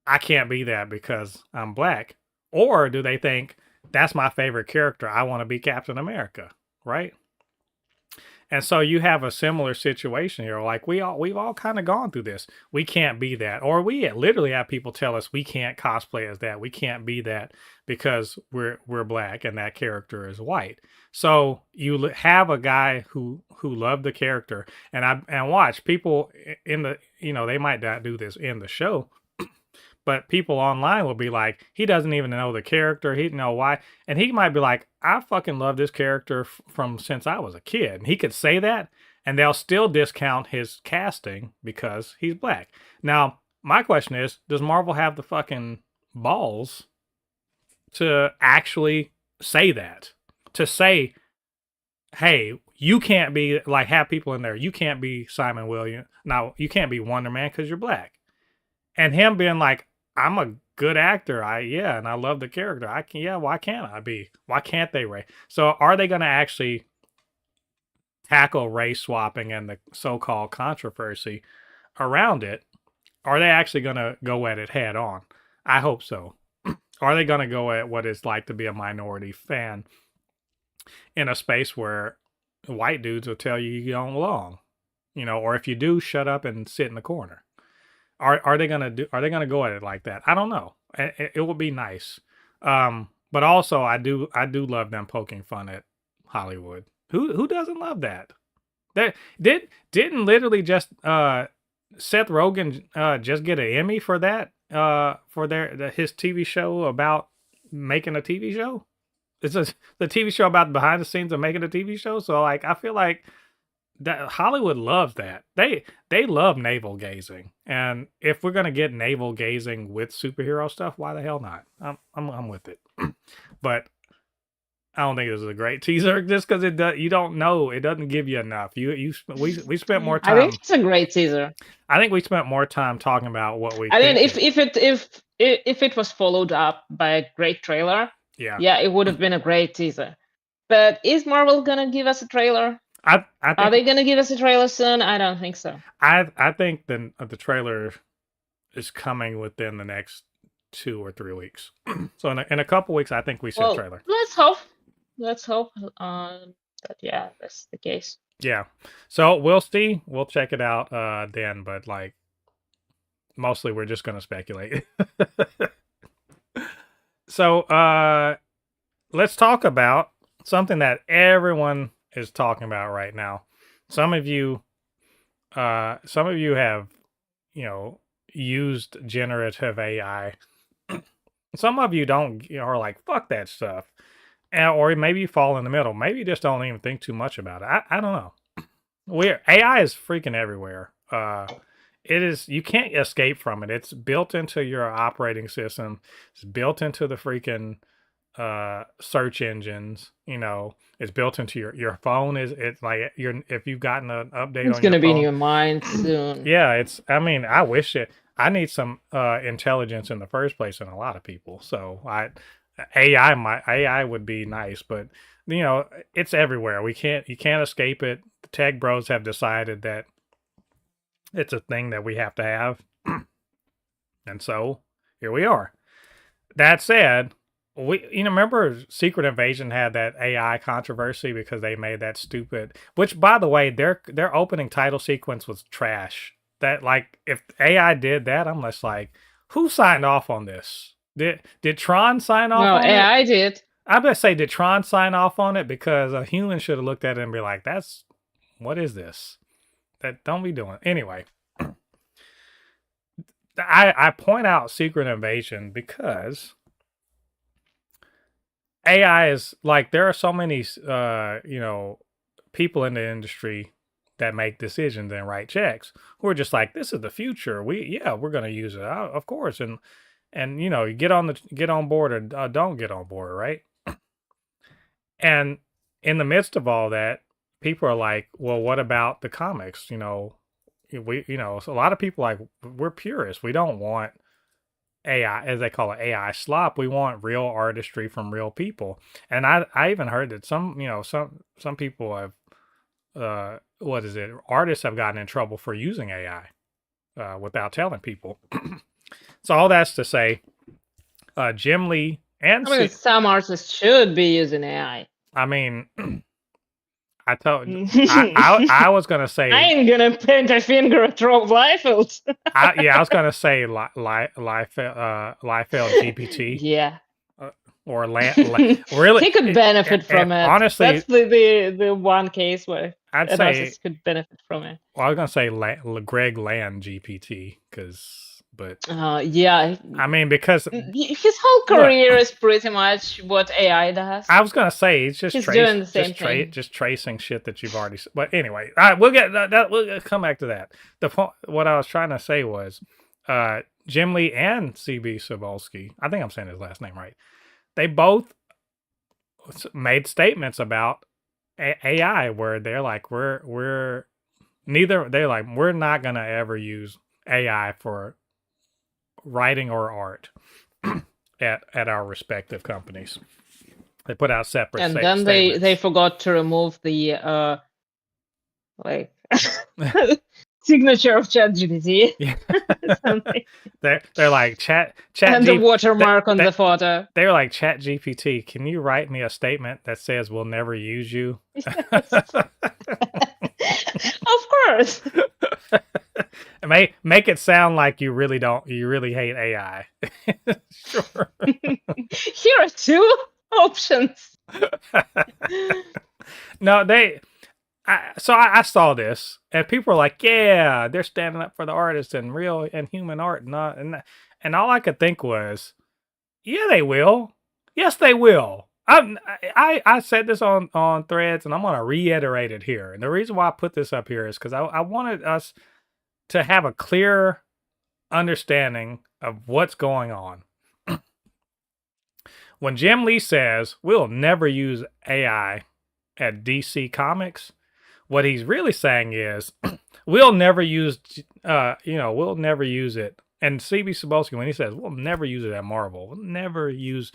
I can't be that because I'm black? Or do they think, that's my favorite character, I want to be Captain America, right? And so you have a similar situation here. Like we've all kind of gone through this. We can't be that, or we literally have people tell us we can't cosplay as that. We can't be that because we're black and that character is white. So you have a guy who loved the character, and watch people in the they might not do this in the show, but people online will be like, he doesn't even know the character. He didn't know why. And he might be like, I fucking love this character from since I was a kid. And he could say that, and they'll still discount his casting because he's black. Now, my question is, does Marvel have the fucking balls to actually say that? To say, hey, you can't be like, have people in there, you can't be Simon Williams. Now, you can't be Wonder Man because you're black. And him being like, I'm a good actor. And I love the character. Why can't I be? Why can't they race? So are they gonna actually tackle race swapping and the so-called controversy around it? Are they actually gonna go at it head on? I hope so. Are they gonna go at what it's like to be a minority fan in a space where white dudes will tell you don't belong? Or if you do, shut up and sit in the corner. Are they gonna go at it like that? I don't know. It would be nice. But also I do love them poking fun at Hollywood. Who doesn't love that? That didn't literally just Seth Rogen just get an Emmy for that for his TV show about making a TV show? It's the TV show about behind the scenes of making a TV show. So like I feel like that Hollywood loves that. They love navel gazing, and if we're gonna get navel gazing with superhero stuff, why the hell not? I'm with it. But I don't think this is a great teaser just because you don't know, it doesn't give you enough. We spent more I think time. it's a great teaser. I think we spent more time talking about what we I mean, think. if it was followed up by a great trailer, Yeah, yeah, it would have been a great teaser. But is Marvel gonna give us a trailer? I Are think they gonna give us a trailer soon? I don't think so. I think the trailer is coming within the next 2 or 3 weeks. So in a couple weeks, I think we see a Well, trailer. let's hope. Let's hope that yeah, that's the case. Yeah. So we'll see. We'll check it out then, but like mostly we're just gonna speculate. So let's talk about something that everyone is talking about right now. Some of you have, used generative AI. Some of you don't are like, fuck that stuff. Or maybe you fall in the middle. Maybe you just don't even think too much about it. I don't know. AI is freaking everywhere. it is, you can't escape from it. It's built into your operating system. It's built into the freaking search engines. It's built into your phone. It's like if you've gotten an update It's on your gonna be in phone. your mind soon. Yeah, I mean, I wish it. I need some intelligence in the first place in a lot of people. So AI would be nice, but it's everywhere. You can't escape it. The tech bros have decided that it's a thing that we have to have. And so here we are. That said, remember Secret Invasion had that AI controversy because they made that stupid, which by the way, their opening title sequence was trash. That, like, if AI did that, I'm just like, who signed off on this? Did Tron sign off No, on it? AI did. I better say, did Tron sign off on it? Because a human should have looked at it and be like, what is this? That don't be doing. Anyway, I point out Secret Invasion because AI is like, there are so many people in the industry that make decisions and write checks who are just like, this is the future. We're gonna use it, of course, and you get on board or don't get on board, right? And in the midst of all that, people are like, well, what about the comics? So a lot of people like, we're purists. We don't want AI, as they call it, AI slop. We want real artistry from real people. And I even heard that some people have artists have gotten in trouble for using AI without telling people. So all that's to say, Jim Lee and I mean, some artists should be using AI. I mean, I was gonna say, I ain't gonna paint a finger at Rob Liefeld. I was gonna say Liefeld GPT. Yeah. Or really, he could benefit from it. Honestly, that's the one case where I'd an say artist could benefit from it. Well, I was gonna say Greg Land GPT but yeah, I mean, because his whole career is pretty much what AI does. I was gonna say he's doing the same thing. Just tracing shit that you've already. But anyway, all right, we'll get that. We'll come back to that. The point, what I was trying to say was, Jim Lee and CB Cebulski, I think I'm saying his last name right. They both made statements about AI where they're like, we're not gonna ever use AI for writing or art at our respective companies. They put out separate and then they forgot to remove the signature of ChatGPT. Yeah. they're like chat and the watermark on the photo. They're like, ChatGPT, can you write me a statement that says we'll never use you? Yes. Of course. Make it sound like you really hate AI. Sure. Here are two options. No, I saw this and people are like, yeah, they're standing up for the artists and real and human art, and all I could think was, yeah, they will. Yes, they will. I said this on Threads, and I'm gonna reiterate it here. And the reason why I put this up here is because I wanted us to have a clear understanding of what's going on. When Jim Lee says we'll never use AI at DC Comics, what he's really saying is we'll never use it. And CB Cebulski, when he says we'll never use it at Marvel, we'll never use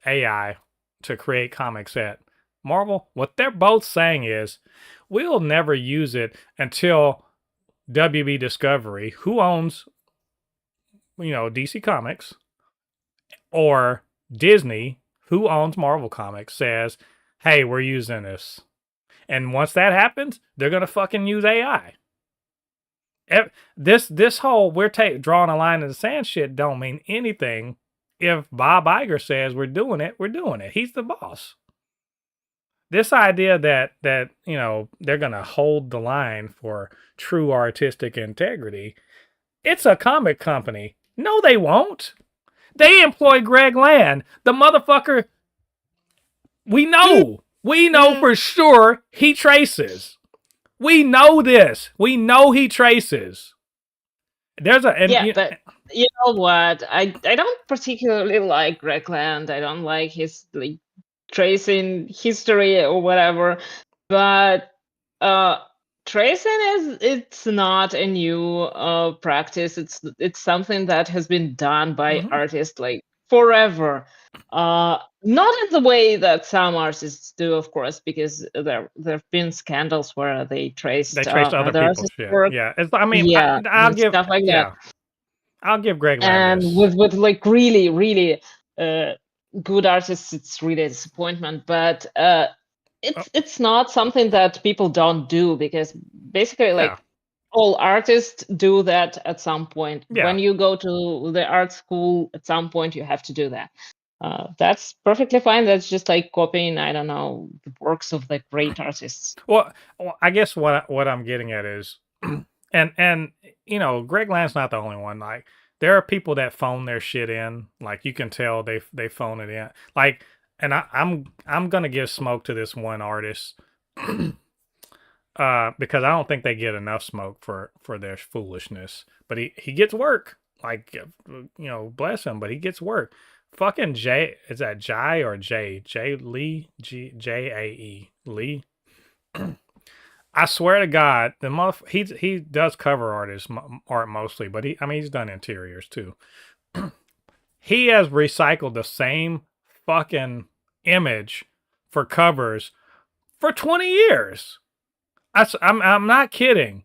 AI to create comics at Marvel, what they're both saying is we'll never use it until WB Discovery, who owns DC Comics, or Disney, who owns Marvel Comics, says, hey, we're using this. And once that happens, they're going to fucking use AI. This whole drawing a line in the sand shit don't mean anything if Bob Iger says we're doing it, we're doing it. He's the boss. This idea that they're going to hold the line for true artistic integrity, it's a comic company. No, they won't. They employ Greg Land, the motherfucker. We know for sure he traces. We know this. We know he traces. there's a and Yeah, but you know what? I don't particularly like Greg Land. I don't like his like tracing history or whatever. But tracing it's not a new practice. It's something that has been done by mhm. artists like forever. Not in the way that some artists do, of course, because there've been scandals where they They traced traced other other people's artists' shit. work. Yeah, it's. I mean, Yeah, I'll and give. stuff like that. Yeah, I'll give Greg Land And this. with like really uh, good artists, it's really a disappointment. But Oh, it's not something that people don't do, because basically yeah, like all artists do that at some point. yeah. When you go to the art school, at some point you have to do that. That's perfectly fine. That's just like copying, I don't know, the works of the great artists. Well, I guess what I'm getting at is, and Greg Land's not the only one. Like there are people that phone their shit in. Like you can tell they phone it in. Like, and I'm gonna give smoke to this one artist, because I don't think they get enough smoke for their foolishness. But he gets work. Like bless him, but he gets work. Fucking Jay, is that Jai or Jay Lee, Jae Lee? I swear to God, he does cover art mostly, but he's done interiors too. He has recycled the same fucking image for covers for 20 years. I'm not kidding.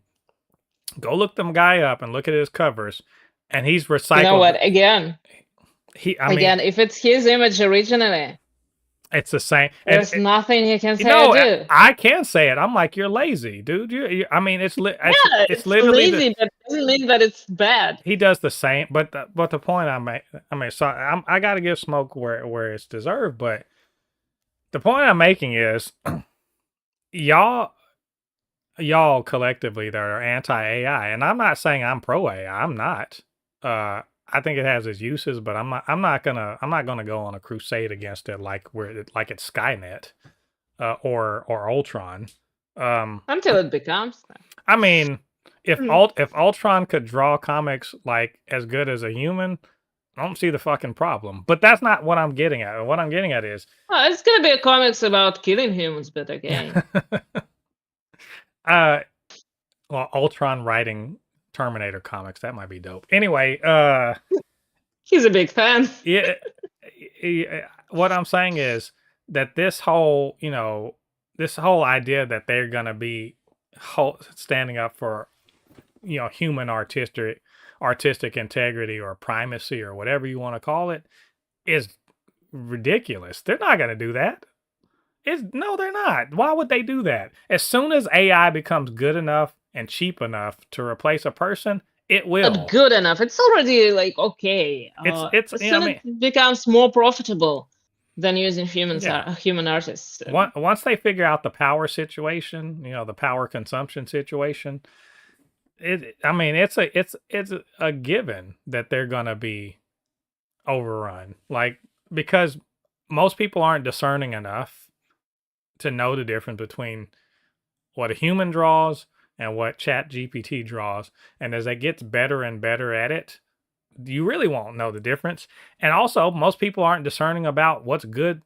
Go look them guy up and look at his covers, and he's You know recycled. what? Again, I mean, if it's his image originally, it's the same. And there's nothing he can say or no, do. I can say it. I'm like, you're lazy, dude. I mean, Yeah, it's it's literally lazy, but it doesn't mean that it's bad. he does the same. But the point I mean, so I got to give smoke where it's deserved. But the point I'm making is, y'all collectively that are anti AI, and I'm not saying I'm pro AI. I'm not. I think it has its uses, but I'm not gonna go on a crusade against it like it's Skynet, or Ultron. Until it becomes. I mean, Hmm. If Ultron could draw comics like as good as a human, I don't see the fucking problem. But that's not what I'm getting at. What I'm getting at is, Well, it's gonna be a comics about killing humans, but again, uh, well, Ultron writing Terminator comics, that might be dope. Anyway, he's a big fan. yeah, what I'm saying is that this whole idea that they're gonna be standing up for human artistic integrity or primacy or whatever you want to call it is ridiculous. They're not going to do that. No, they're not. Why would they do that? As soon as AI becomes good enough and cheap enough to replace a person, it Not will. good enough. It's already like okay. It's As I soon as mean, it becomes more profitable than using yeah. human artists. Once they figure out the power situation, the power consumption situation, I mean, it's a given that they're gonna be overrun. Like, because most people aren't discerning enough to know the difference between what a human draws and what Chat GPT draws. And as it gets better and better at it, you really won't know the difference. And also, most people aren't discerning about what's good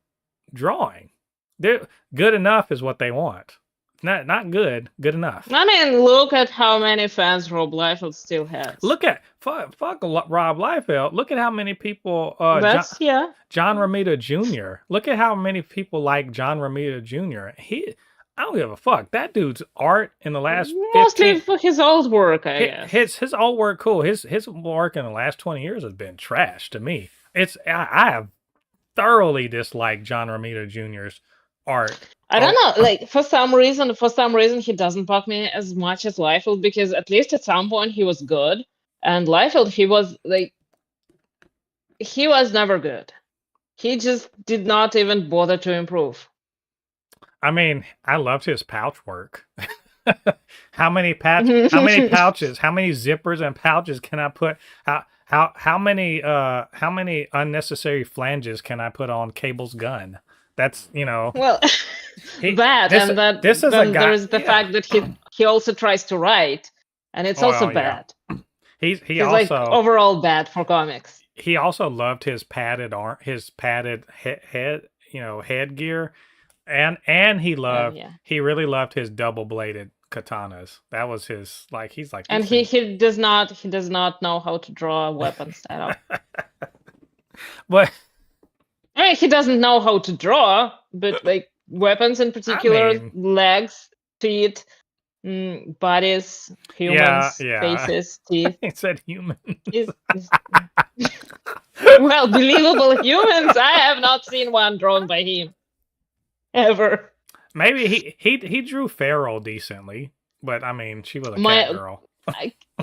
drawing. They're good enough is what they want. Not good, good enough. I mean, look at how many fans Rob Liefeld still has. Look at fuck Rob Liefeld. Look at how many people That's yeah. John Romita Jr. Look at how many people like John Romita Jr. I don't give a fuck. That dude's art in the last Mostly 15 for his old work, I guess. his old work cool. His work in the last 20 years has been trash to me. I have thoroughly disliked John Romita Jr.'s art. I don't know. Like for some reason, he doesn't bug me as much as Liefeld, because at least at some point he was good, and Liefeld he was never good. He just did not even bother to improve. I mean, I loved his pouch work. How many pouches, how many zippers and pouches can I put? How many unnecessary flanges can I put on Cable's gun? That's Well, he, bad, this and that this is a then guy. there is the fact that he also tries to write, and it's also Well, yeah. bad. he He's like also overall bad for comics. he also loved his padded arm, his padded head, headgear, and Oh yeah. he really loved his double bladed katanas. That was his like. He's like And these things. he does not know how to draw weapons at all. But I mean, he doesn't know how to draw, but like weapons in I particular, mean, legs, feet, bodies, yeah, humans, yeah. faces, teeth. He said human. Is well, believable humans. I have not seen one drawn by him ever. Maybe he drew Pharaoh decently, but I mean, she was a cat My girl.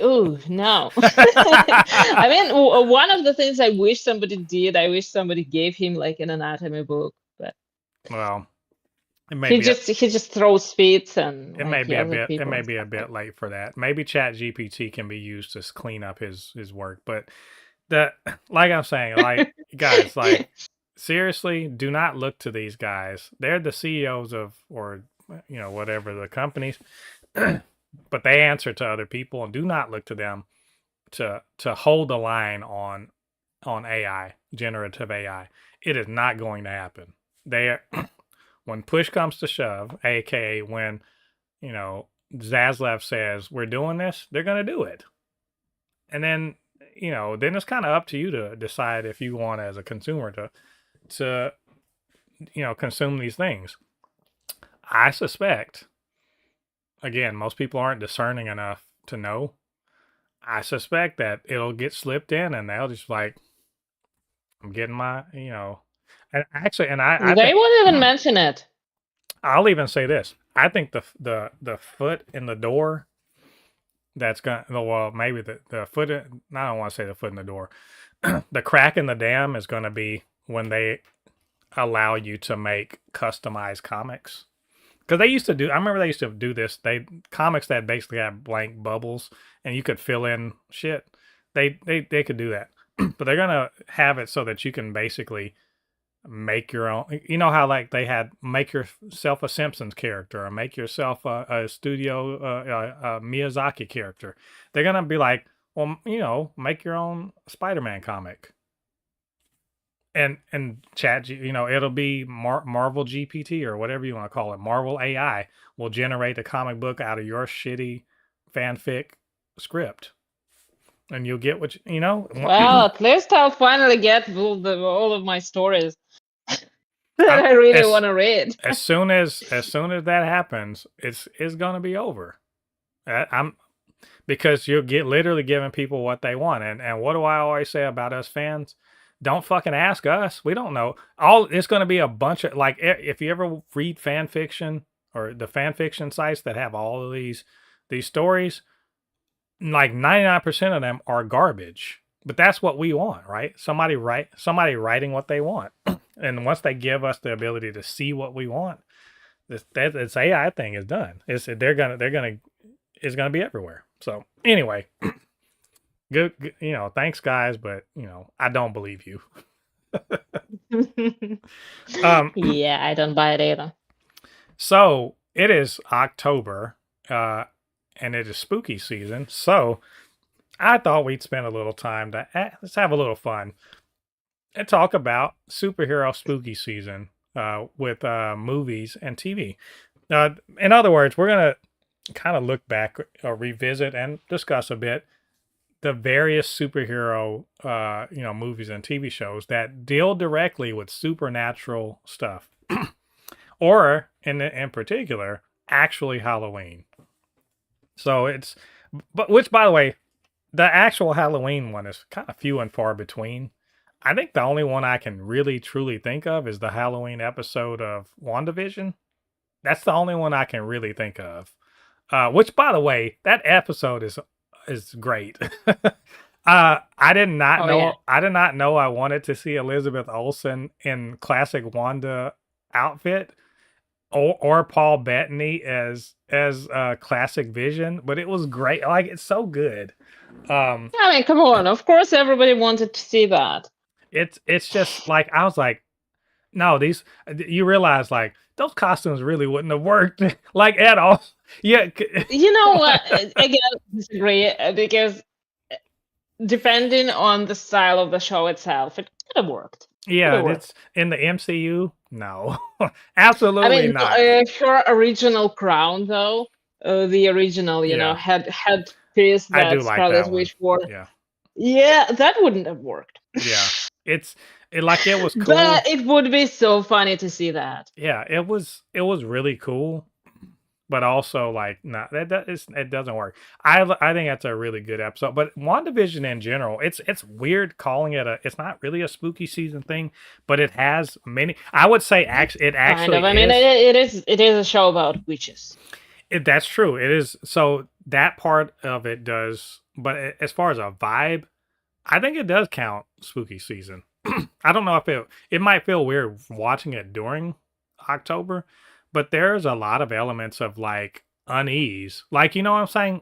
oh no. I mean, one of the things I wish somebody did, I wish somebody gave him like an anatomy book, but Well, it may he be a, just throws feet and it may like be a yells at bit it people may and be a stuff like bit late for that. Maybe Chat GPT can be used to clean up his work, but the like I'm saying, like guys, like seriously, do not look to these guys. They're the CEOs of or whatever the companies, but they answer to other people, and do not look to them to hold the line on AI, generative AI. It is not going to happen. They are, when push comes to shove, aka when Zaslav says we're doing this, they're going to do it, and then it's kind of up to you to decide if you want as a consumer to consume these things. I suspect, again, most people aren't discerning enough to know. I suspect that it'll get slipped in, and they'll just like, I'm getting my, and actually, and I they think won't even mention it. I'll even say this: I think the foot in the door that's gonna, well, maybe the foot. I don't want to say the foot in the door. The crack in the dam is going to be when they allow you to make customized comics. Because they used to do, I remember they used to do this. Comics that basically have blank bubbles and you could fill in shit. They could do that, but they're gonna have it so that you can basically make your own. You know how like they had make yourself a Simpsons character or make yourself a studio Miyazaki character. They're gonna be like, well, make your own Spider-Man comic. And chat, it'll be Marvel GPT or whatever you want to call it. Marvel AI will generate a comic book out of your shitty fanfic script, and you'll get what Well, at least I'll finally get all of my stories that I really want to read. As soon as that happens, it's gonna be over. Because you'll get literally giving people what they want, and what do I always say about us fans? Don't fucking ask us. We don't know. It's going to be a bunch of like if you ever read fan fiction or the fan fiction sites that have all of these stories, like 99% of them are garbage. But that's what we want, right? Somebody writing what they want. And once they give us the ability to see what we want, this AI thing is done. It's gonna be everywhere. So anyway, good, thanks guys, but I don't believe you. Yeah, I don't buy it either. So it is October, and it is spooky season. So I thought we'd spend a little time to let's have a little fun and talk about superhero spooky season with movies and TV. In other words, we're gonna kind of look back or revisit and discuss a bit the various superhero movies and TV shows that deal directly with supernatural stuff or in particular actually Halloween. So which by the way, the actual Halloween one is kind of few and far between. I think the only one I can really truly think of is the Halloween episode of WandaVision. That's the only one I can really think of. Which, by the way, that episode is great. I did not know. Yeah. I did not know I wanted to see Elizabeth Olsen in classic Wanda outfit, or Paul Bettany as classic Vision. But it was great. Like it's so good. I mean, come on. Of course, everybody wanted to see that. It's just like I was like, no, you realize like those costumes really wouldn't have worked like at all. Yeah. You know what? Again, I disagree because depending on the style of the show itself, it could have worked. Could Yeah, have and worked. it's in the MCU. No, I absolutely mean, not. her original crown, though, the original, Yeah, had piece I do that like Scarlet that one. Witch wore. Yeah, Yeah, that wouldn't have worked. yeah. It's like it was cool. But it would be so funny to see that. Yeah, it was really cool, but also like no, it doesn't work. I think that's a really good episode. But WandaVision in general, it's weird calling it a. It's not really a spooky season thing, but it has many. I would say it Kind of. actually I mean, is. it is a show about witches. That's true. It is. So that part of it does. But as far as a vibe, I think it does count spooky season. I don't know if it might feel weird watching it during October, but there's a lot of elements of like unease. Like, you know what I'm saying?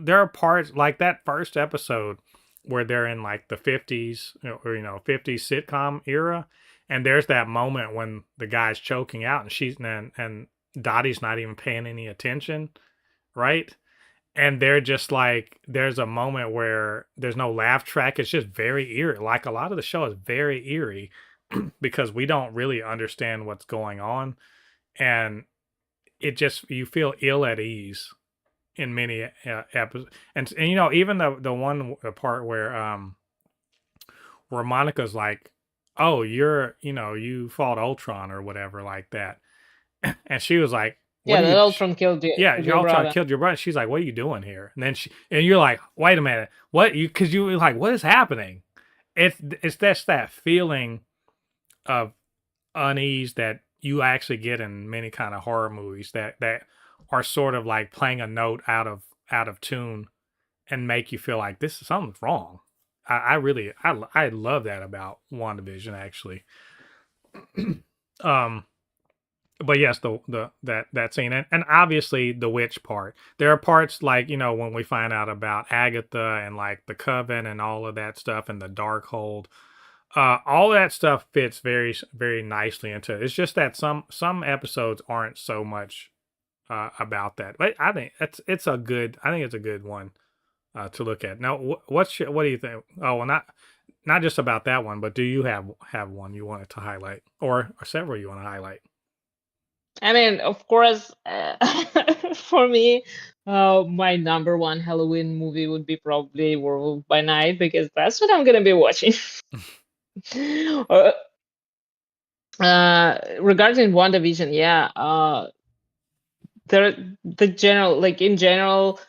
There are parts like that first episode where they're in like the 50s or 50s sitcom era, and there's that moment when the guy's choking out and and Dottie's not even paying any attention, right? And they're just like there's a moment where there's no laugh track. It's just very eerie. Like a lot of the show is very eerie because we don't really understand what's going on, and it just you feel ill at ease in many episodes. And even the one part where Monica's like, "Oh, you fought Ultron or whatever like that," and she was like, "What Yeah, are that you?" Ultron killed Yeah, your Ultron brother. killed your brother. She's like, "What are you doing here?" And then you're like, "Wait a minute, what?" Because you were like, "What is happening?" It's just that feeling of unease that you actually get in many kind of horror movies that are sort of like playing a note out of tune and make you feel like this is something's wrong. I really I love that about WandaVision actually. um but yes, that scene and obviously the witch part. There are parts like when we find out about Agatha and like the coven and all of that stuff and the dark hold. All that stuff fits very nicely into it. It's just that some episodes aren't so much about that. But I think I think it's a good one to look at. Now, what do you think? Oh, well, not just about that one, but do you have one you wanted to highlight or several you want to highlight? I mean, of course, for me, my number one Halloween movie would be probably Werewolf by Night because that's what I'm gonna be watching. uh, Regarding WandaVision, yeah, the general, like in general,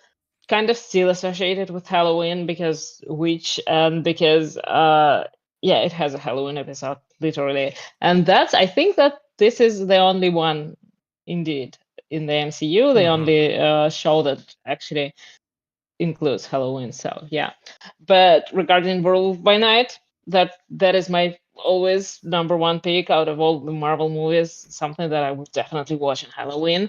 kind of still associated with Halloween because witch and because yeah, it has a Halloween episode literally, and that's I think that this is the only one, indeed, in the MCU, the Hmm. only show that actually includes Halloween. So yeah, but regarding Werewolf by Night, that is my always number one pick out of all the Marvel movies. Something that I would definitely watch on Halloween,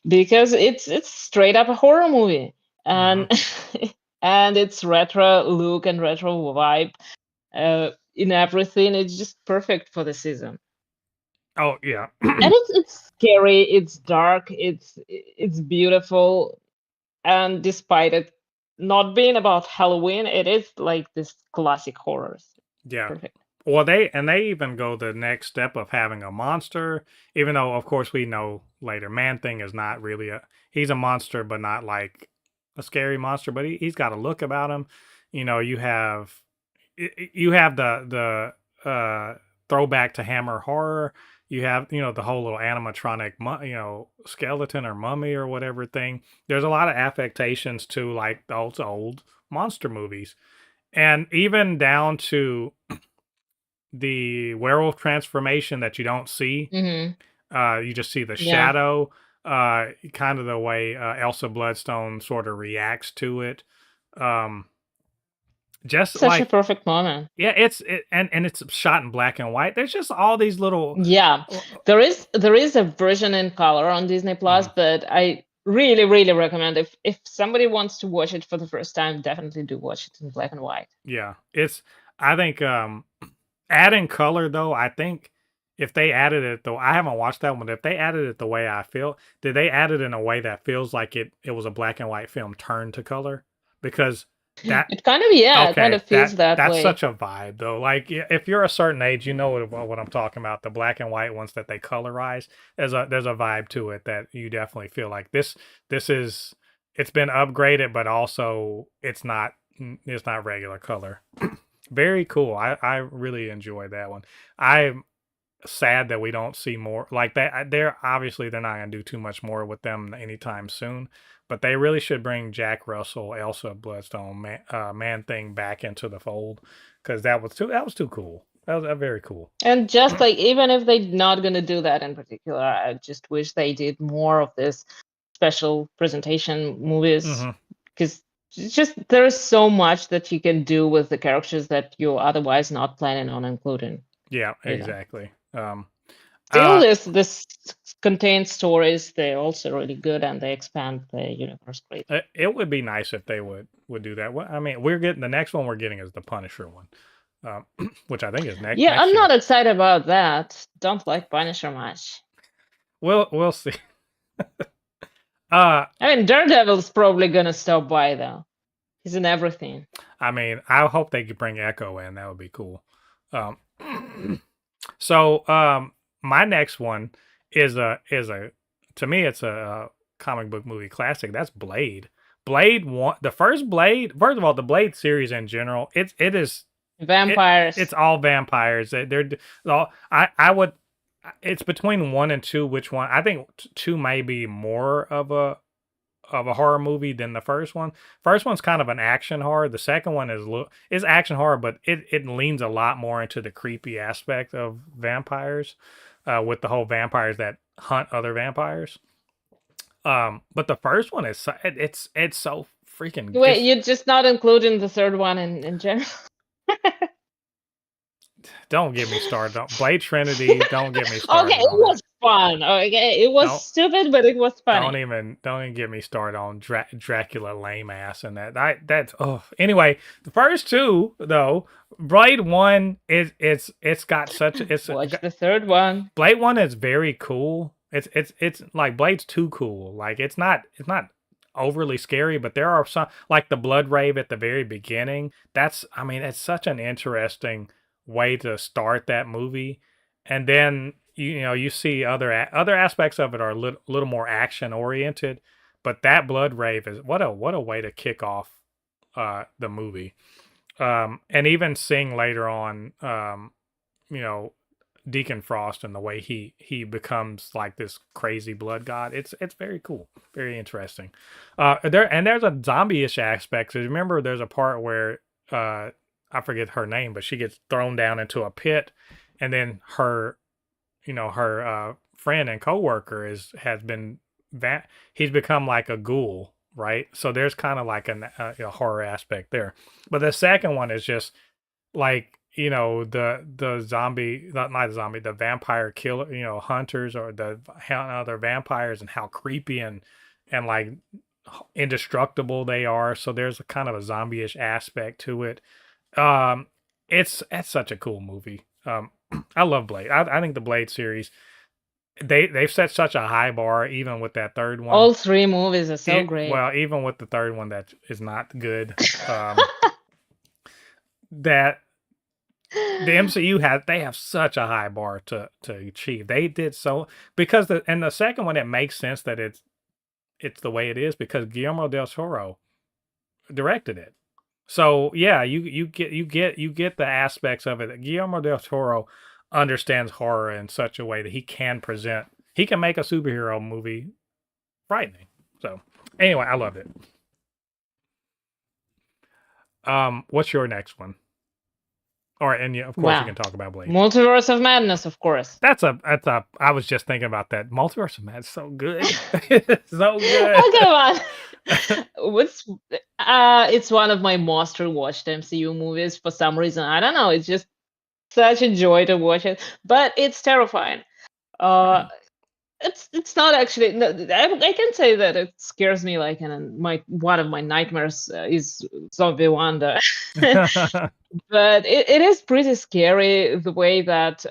because it's straight up a horror movie, Hmm. and and it's retro look and retro vibe in everything. It's just perfect for the season. Oh yeah. And it's scary, it's dark, it's beautiful, and despite it not being about Halloween, it is like this classic horror. Yeah. Perfect. Well, they even go the next step of having a monster, even though of course we know later Man Thing is not really he's a monster, but not like a scary monster, but he's got a look about him. You have the throwback to Hammer horror. You have the whole little animatronic skeleton or mummy or whatever thing. There's a lot of affectations to like those old monster movies, and even down to the werewolf transformation that you don't see. Mm-hmm. You just see the Yeah, shadow, kind of the way Elsa Bloodstone sort of reacts to it. Um, just such a like perfect moment. yeah, and it's shot in black and white. There's just all these little. Yeah, there is a version in color on Disney Plus, Mhm. but I really recommend if somebody wants to watch it for the first time, definitely do watch it in black and white. Yeah, it's. I think adding color though. I think if they added it though, I haven't watched that one. If they added it the way I feel, did they add it in a way that feels like it was a black and white film turned to color? Because That It kind of, yeah, it kind okay, of feels that that's way. such a vibe though. Like if you're a certain age, you know what I'm talking about. The black and white ones that they colorize. There's a vibe to it that you definitely feel like this is it's been upgraded, but also it's not regular color. Very cool. I really enjoyed that one. I'm sad that we don't see more like that. They're not gonna do too much more with them anytime soon, but they really should bring Jack Russell, Elsa Bloodstone, Man Thing back into the fold because that was too cool. That was very cool. And just like, even if they're not going to do that in particular, I just wish they did more of this special presentation movies, Hmm. because it's just there's so much that you can do with the characters that you're otherwise not planning on including. Yeah, You know, exactly. still Uh, this contains stories. They're also really good, and they expand the universe greatly. it would be nice if they would do that. Well, I mean, we're getting the next one we're getting is the Punisher one, which I think is Yeah, next I'm year. not excited about that. Don't like Punisher much. We'll see. Uh, I mean, Daredevil's probably gonna stop by though. He's in everything. I mean, I hope they could bring Echo in. That would be cool. Um, so my next one is a to me it's a comic book movie classic. That's Blade. Blade one, the first Blade. First of all, the Blade series in general, it's Vampires. all vampires. They're all. I would. It's between one and two. Which one? I think two may be more of a horror movie than the first one. First one's kind of an action horror. The second one is action horror, but it leans a lot more into the creepy aspect of vampires, with the whole vampires that hunt other vampires. But the first one is it's so freaking Wait, it's you're just not including the third one in general? don't get me started on Blade Trinity. Don't get me Okay, started it on that. was fun. Okay, it was Don't stupid, but it was Don't funny. even get me started on Dracula lame ass and that's oh anyway the first two though Blade one it's got such Watch the third one. Blade one is very cool. It's like Blade's too cool. Like it's not overly scary, but there are some like the blood rave at the very beginning. That's I mean it's such an interesting way to start that movie, and then you know you see other aspects of it are a little more action oriented, but that blood rave is what a way to kick off the movie. And even seeing later on, you know, Deacon Frost and the way he becomes like this crazy blood god. It's very cool, very interesting. There's a zombie-ish aspect. So remember, there's a part where I forget her name, but she gets thrown down into a pit, and then her friend and coworker has been he's become like a ghoul, right? So there's kind of like a horror aspect there. But the second one is just like the zombie not the zombie the vampire killer hunters or the other vampires and how creepy and like indestructible they are, so there's a kind of a zombie-ish aspect to it. um it's such a cool movie. I love Blade. I think the Blade series, they've set such a high bar even with that third one. All three movies are so great. Well, even with the third one that is not good, that the MCU they have such a high bar to achieve. They did so because the second one, it makes sense that it's the way it is because Guillermo del Toro directed it. So yeah, you get the aspects of it. Guillermo del Toro understands horror in such a way that he can make a superhero movie frightening. So anyway, I loved it. What's your next one? All right, and yeah, of course you Wow. can talk about Blade. Multiverse of Madness, of course. That's a. I was just thinking about that. Multiverse of Madness, so good, so good. Oh, come on. It's one of my most rewatched MCU movies for some reason. I don't know. It's just such a joy to watch it, but it's terrifying. It's not actually. No, I can say that it scares me. Like, and my one of my nightmares is Zombie Wanda. But it is pretty scary the way that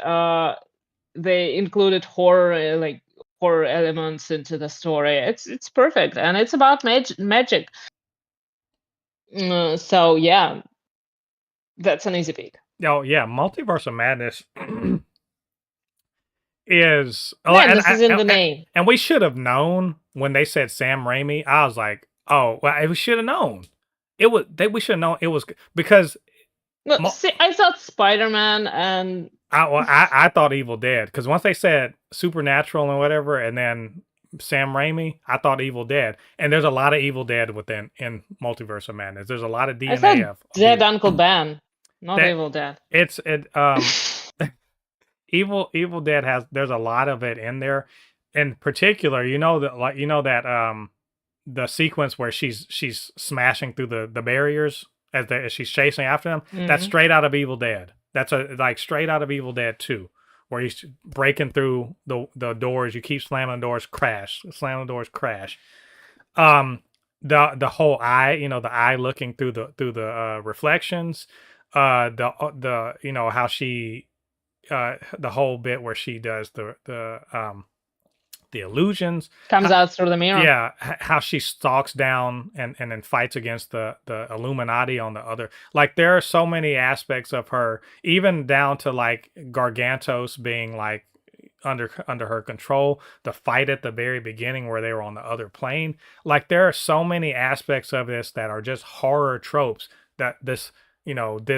they included horror, like horror elements into the story. It's perfect, and it's about magic. So yeah, that's an easy pick. Oh yeah, Multiverse of Madness is Madness is in the name. and we should have known when they said Sam Raimi. I was like, oh, well, we should have known. We should have known it was because No, see, I thought Spider-Man and I thought Evil Dead because once they said Supernatural and whatever, and then Sam Raimi, I thought Evil Dead, and there's a lot of Evil Dead within in Multiverse of Madness. There's a lot of I thought DNA of Dead Evil. Uncle Ben, not That Evil Dead. it's it Evil Dead has there's a lot of it in there. In particular, the sequence where she's smashing through the barriers as she's chasing after them. That's straight out of Evil Dead. That's straight out of Evil Dead 2, where he's breaking through the doors. You keep slamming the doors, crash. Slam the doors, crash. The whole eye, the eye looking through the reflections. How she the whole bit where she does the illusions comes out through the mirror. Yeah, how she stalks down and then fights against the Illuminati on the other. Like there are so many aspects of her, even down to like Gargantos being like under her control. The fight at the very beginning where they were on the other plane. Like there are so many aspects of this that are just horror tropes that this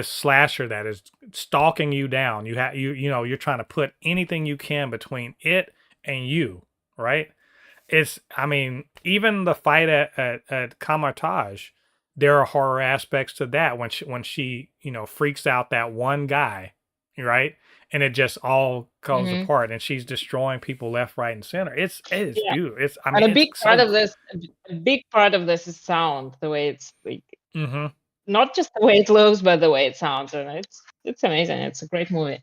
slasher that is stalking you down. You're trying to put anything you can between it and you, right? Even the fight at Kamatage, there are horror aspects to that when she freaks out that one guy, right? And it just all comes apart, and she's destroying people left, right, and center. It is beautiful. A big part of this is sound, the way it's like. Not just the way it looks, but the way it sounds, and it's amazing. It's a great movie.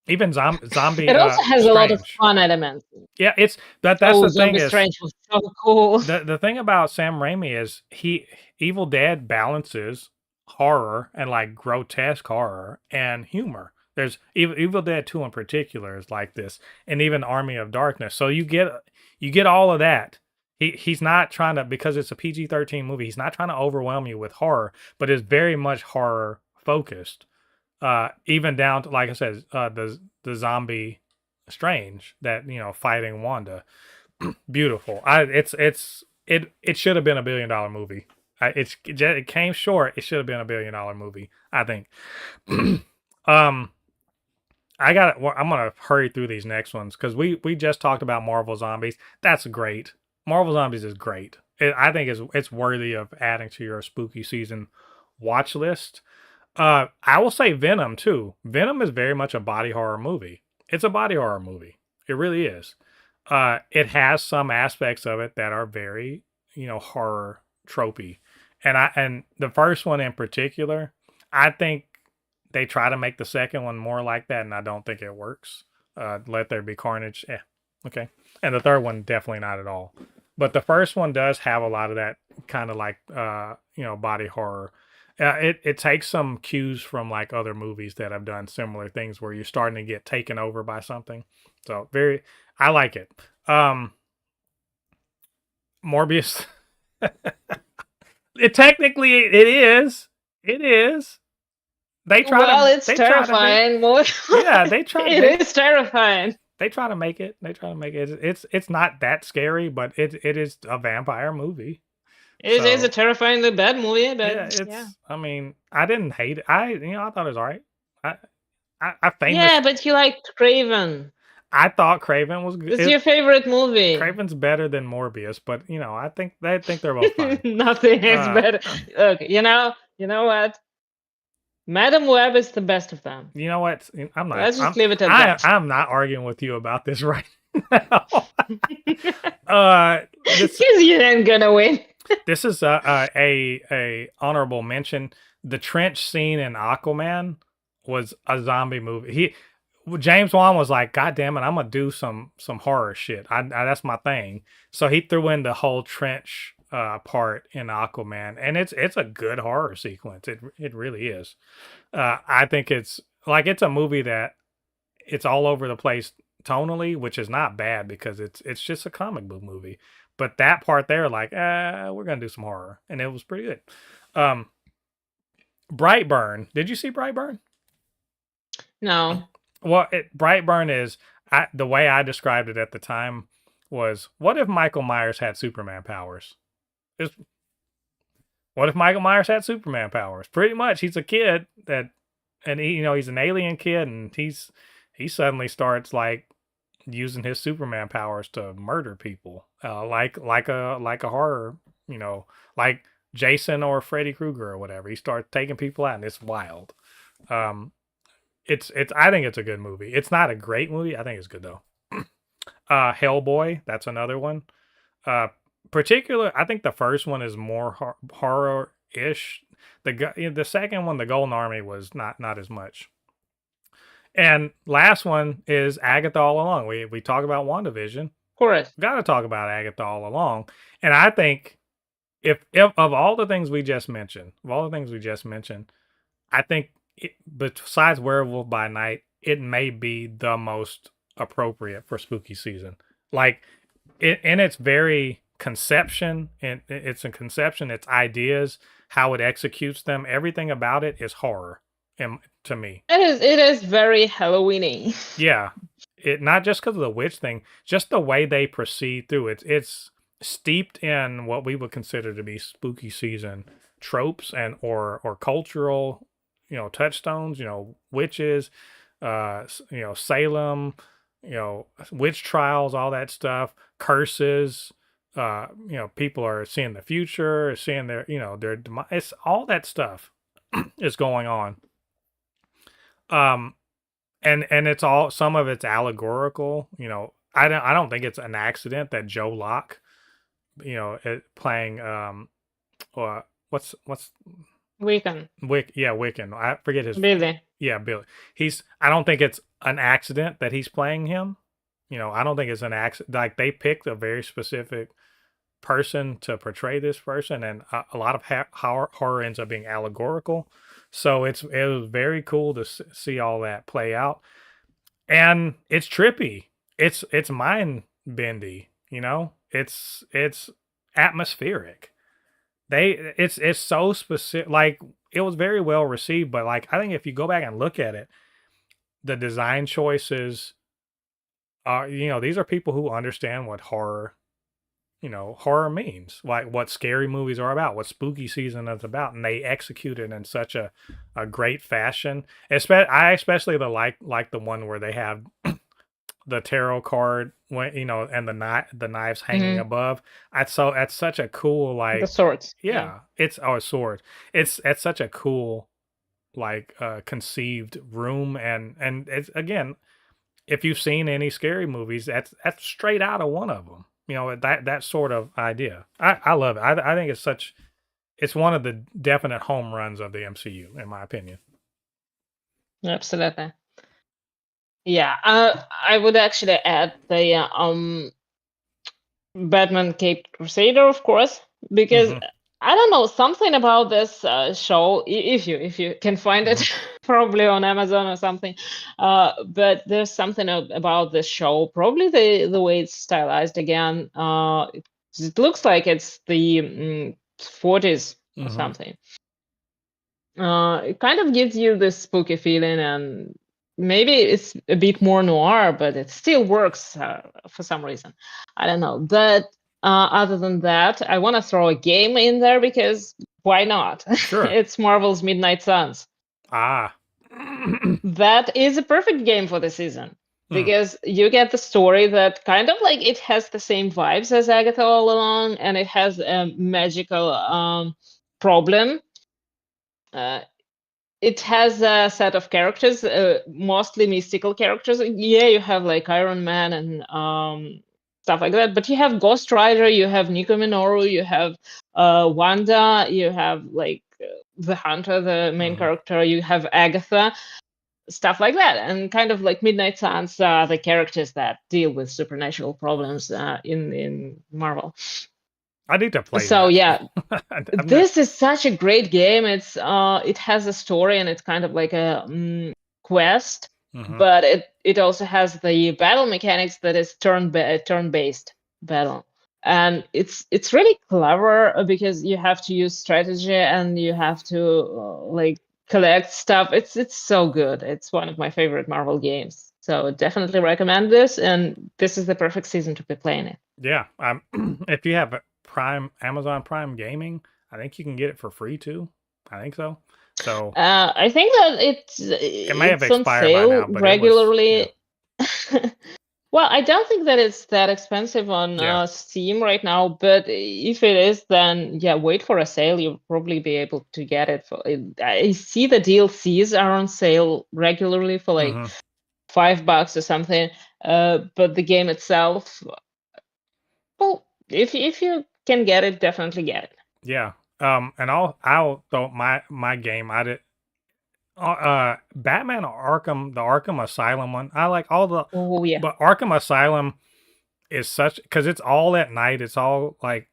Even zombie. It also has a lot of fun elements. Yeah, that's the thing. Strange was so cool. The thing about Sam Raimi is Evil Dead balances horror and like grotesque horror and humor. There's Evil Dead 2 in particular is like this, and even Army of Darkness. So you get all of that. He's not trying to, because it's a PG-13 movie, he's not trying to overwhelm you with horror, but it's very much horror focused. Even down to, like I said, the zombie Strange that fighting Wanda. Beautiful. It should have been $1 billion movie. It came short. It should have been $1 billion movie, I think. I'm gonna hurry through these next ones because we just talked about Marvel Zombies. That's great. Marvel Zombies is great. I think it's worthy of adding to your spooky season watch list. I will say Venom too. Venom is very much a body horror movie. It's a body horror movie. It really is. It has some aspects of it that are very, horror tropey. And the first one in particular, I think they try to make the second one more like that, and I don't think it works. Let There Be Carnage. Okay. And the third one, definitely not at all. But the first one does have a lot of that kind of like, body horror. It takes some cues from like other movies that have done similar things where you're starting to get taken over by something. So I like it. Morbius. Technically it is. It is. They try. Well, it's terrifying. It is terrifying. They try to make it. It's not that scary, but it is a vampire movie. It is a terrifyingly bad movie, but yeah. I didn't hate it. I thought it was alright. But you liked Craven. I thought Craven was good. It's your favorite movie. Craven's better than Morbius, but I think they're both fine. Nothing is better. Okay, you know what? Madam Web is the best of them. You know what? Let's just leave it at that. I'm not arguing with you about this right now. Because you ain't gonna win. This is a honorable mention. The trench scene in Aquaman was a zombie movie. James Wan was like, God damn it, I'm gonna do some horror shit. That's my thing. So he threw in the whole trench part in Aquaman, and it's a good horror sequence. It really is. I think it's a movie that it's all over the place tonally, which is not bad because it's just a comic book movie. But that part there, we're gonna do some horror, and it was pretty good. Brightburn. Did you see Brightburn? No. Well, Brightburn is the way I described it at the time was, what if Michael Myers had Superman powers? Just what if Michael Myers had Superman powers? Pretty much, he's a kid that, and he's an alien kid, and he suddenly starts like using his Superman powers to murder people, like a horror, like Jason or Freddy Krueger or whatever. He starts taking people out, and it's wild. Um, it's I think it's a good movie. It's not a great movie. I think it's good though. Hellboy, that's another one. Uh, I think the first one is more horror ish. The second one, the Golden Army, was not as much. And last one is Agatha All Along. We talk about WandaVision. Correct. Got to talk about Agatha All Along. And I think if of all the things we just mentioned, I think besides Werewolf by Night, it may be the most appropriate for spooky season. Like in its very conception, and its its ideas, how it executes them, everything about it is horror. To me, it is very Halloweeny. Yeah, it not just because of the witch thing, just the way they proceed through it. It's steeped in what we would consider to be spooky season tropes or cultural, touchstones. Witches, Salem, witch trials, all that stuff, curses. People are seeing the future, seeing their it's all that stuff is going on. And it's all, some of it's allegorical. I don't think it's an accident that Joe Locke, playing what's Wiccan. Wiccan. I forget his Billy. Yeah, Billy. I don't think it's an accident that he's playing him. I don't think it's an accident. Like, they picked a very specific person to portray this person, and a lot of horror ends up being allegorical. So it was very cool to see all that play out, and it's trippy. It's mind bendy. It's atmospheric. It's so specific. Like, it was very well received, but like, I think if you go back and look at it, the design choices are, these are people who understand what horror means, like what scary movies are about, what spooky season is about, and they execute it in such a great fashion. I especially like the one where they have the tarot card, and the knives hanging above. That's such a cool, like, the swords. Yeah, it's a sword. It's such a cool, like, conceived room, and it's, again, if you've seen any scary movies, that's straight out of one of them. That sort of idea. I love it. I think it's one of the definite home runs of the MCU, in my opinion. Absolutely. Yeah, I would actually add the Batman Caped Crusader, of course, because I don't know, something about this show, if you can find it, probably on Amazon or something, but there's something about this show, probably the way it's stylized again. It looks like it's the 40s or something. It kind of gives you this spooky feeling, and maybe it's a bit more noir, but it still works for some reason. I don't know. But other than that, I want to throw a game in there, because why not? Sure. It's Marvel's Midnight Suns. That is a perfect game for the season, because you get the story that kind of like, it has the same vibes as Agatha All Along, and it has a magical problem. It has a set of characters, mostly mystical characters. Yeah, you have like Iron Man and stuff like that, but you have Ghost Rider, you have Nico Minoru, you have Wanda, you have like the Hunter, the main character, you have Agatha, stuff like that. And kind of like Midnight Suns are the characters that deal with supernatural problems in Marvel. I need to play. So yeah, this is such a great game. It has a story, and it's kind of like a quest, but it also has the battle mechanics that is turn-based battle. and it's really clever because you have to use strategy and you have to like collect stuff. It's so good. It's one of my favorite Marvel games. So definitely recommend this, and this is the perfect season to be playing it. Yeah, if you have Amazon Prime Gaming, I think you can get it for free too. I think so. So I think that it may have it's on expired by sale now, but it was, yeah. regularly. Well, I don't think that it's that expensive on Yeah. Steam right now, but if it is, then yeah, wait for a sale. You'll probably be able to get it for. I see the DLCs are on sale regularly for like Hmm. $5 or something. But the game itself, well, if you can get it, definitely get it. Yeah. And I'll throw my game. I did Batman Arkham, the Arkham Asylum one. I like all the, Oh yeah. but Arkham Asylum is such, because it's all at night. It's all like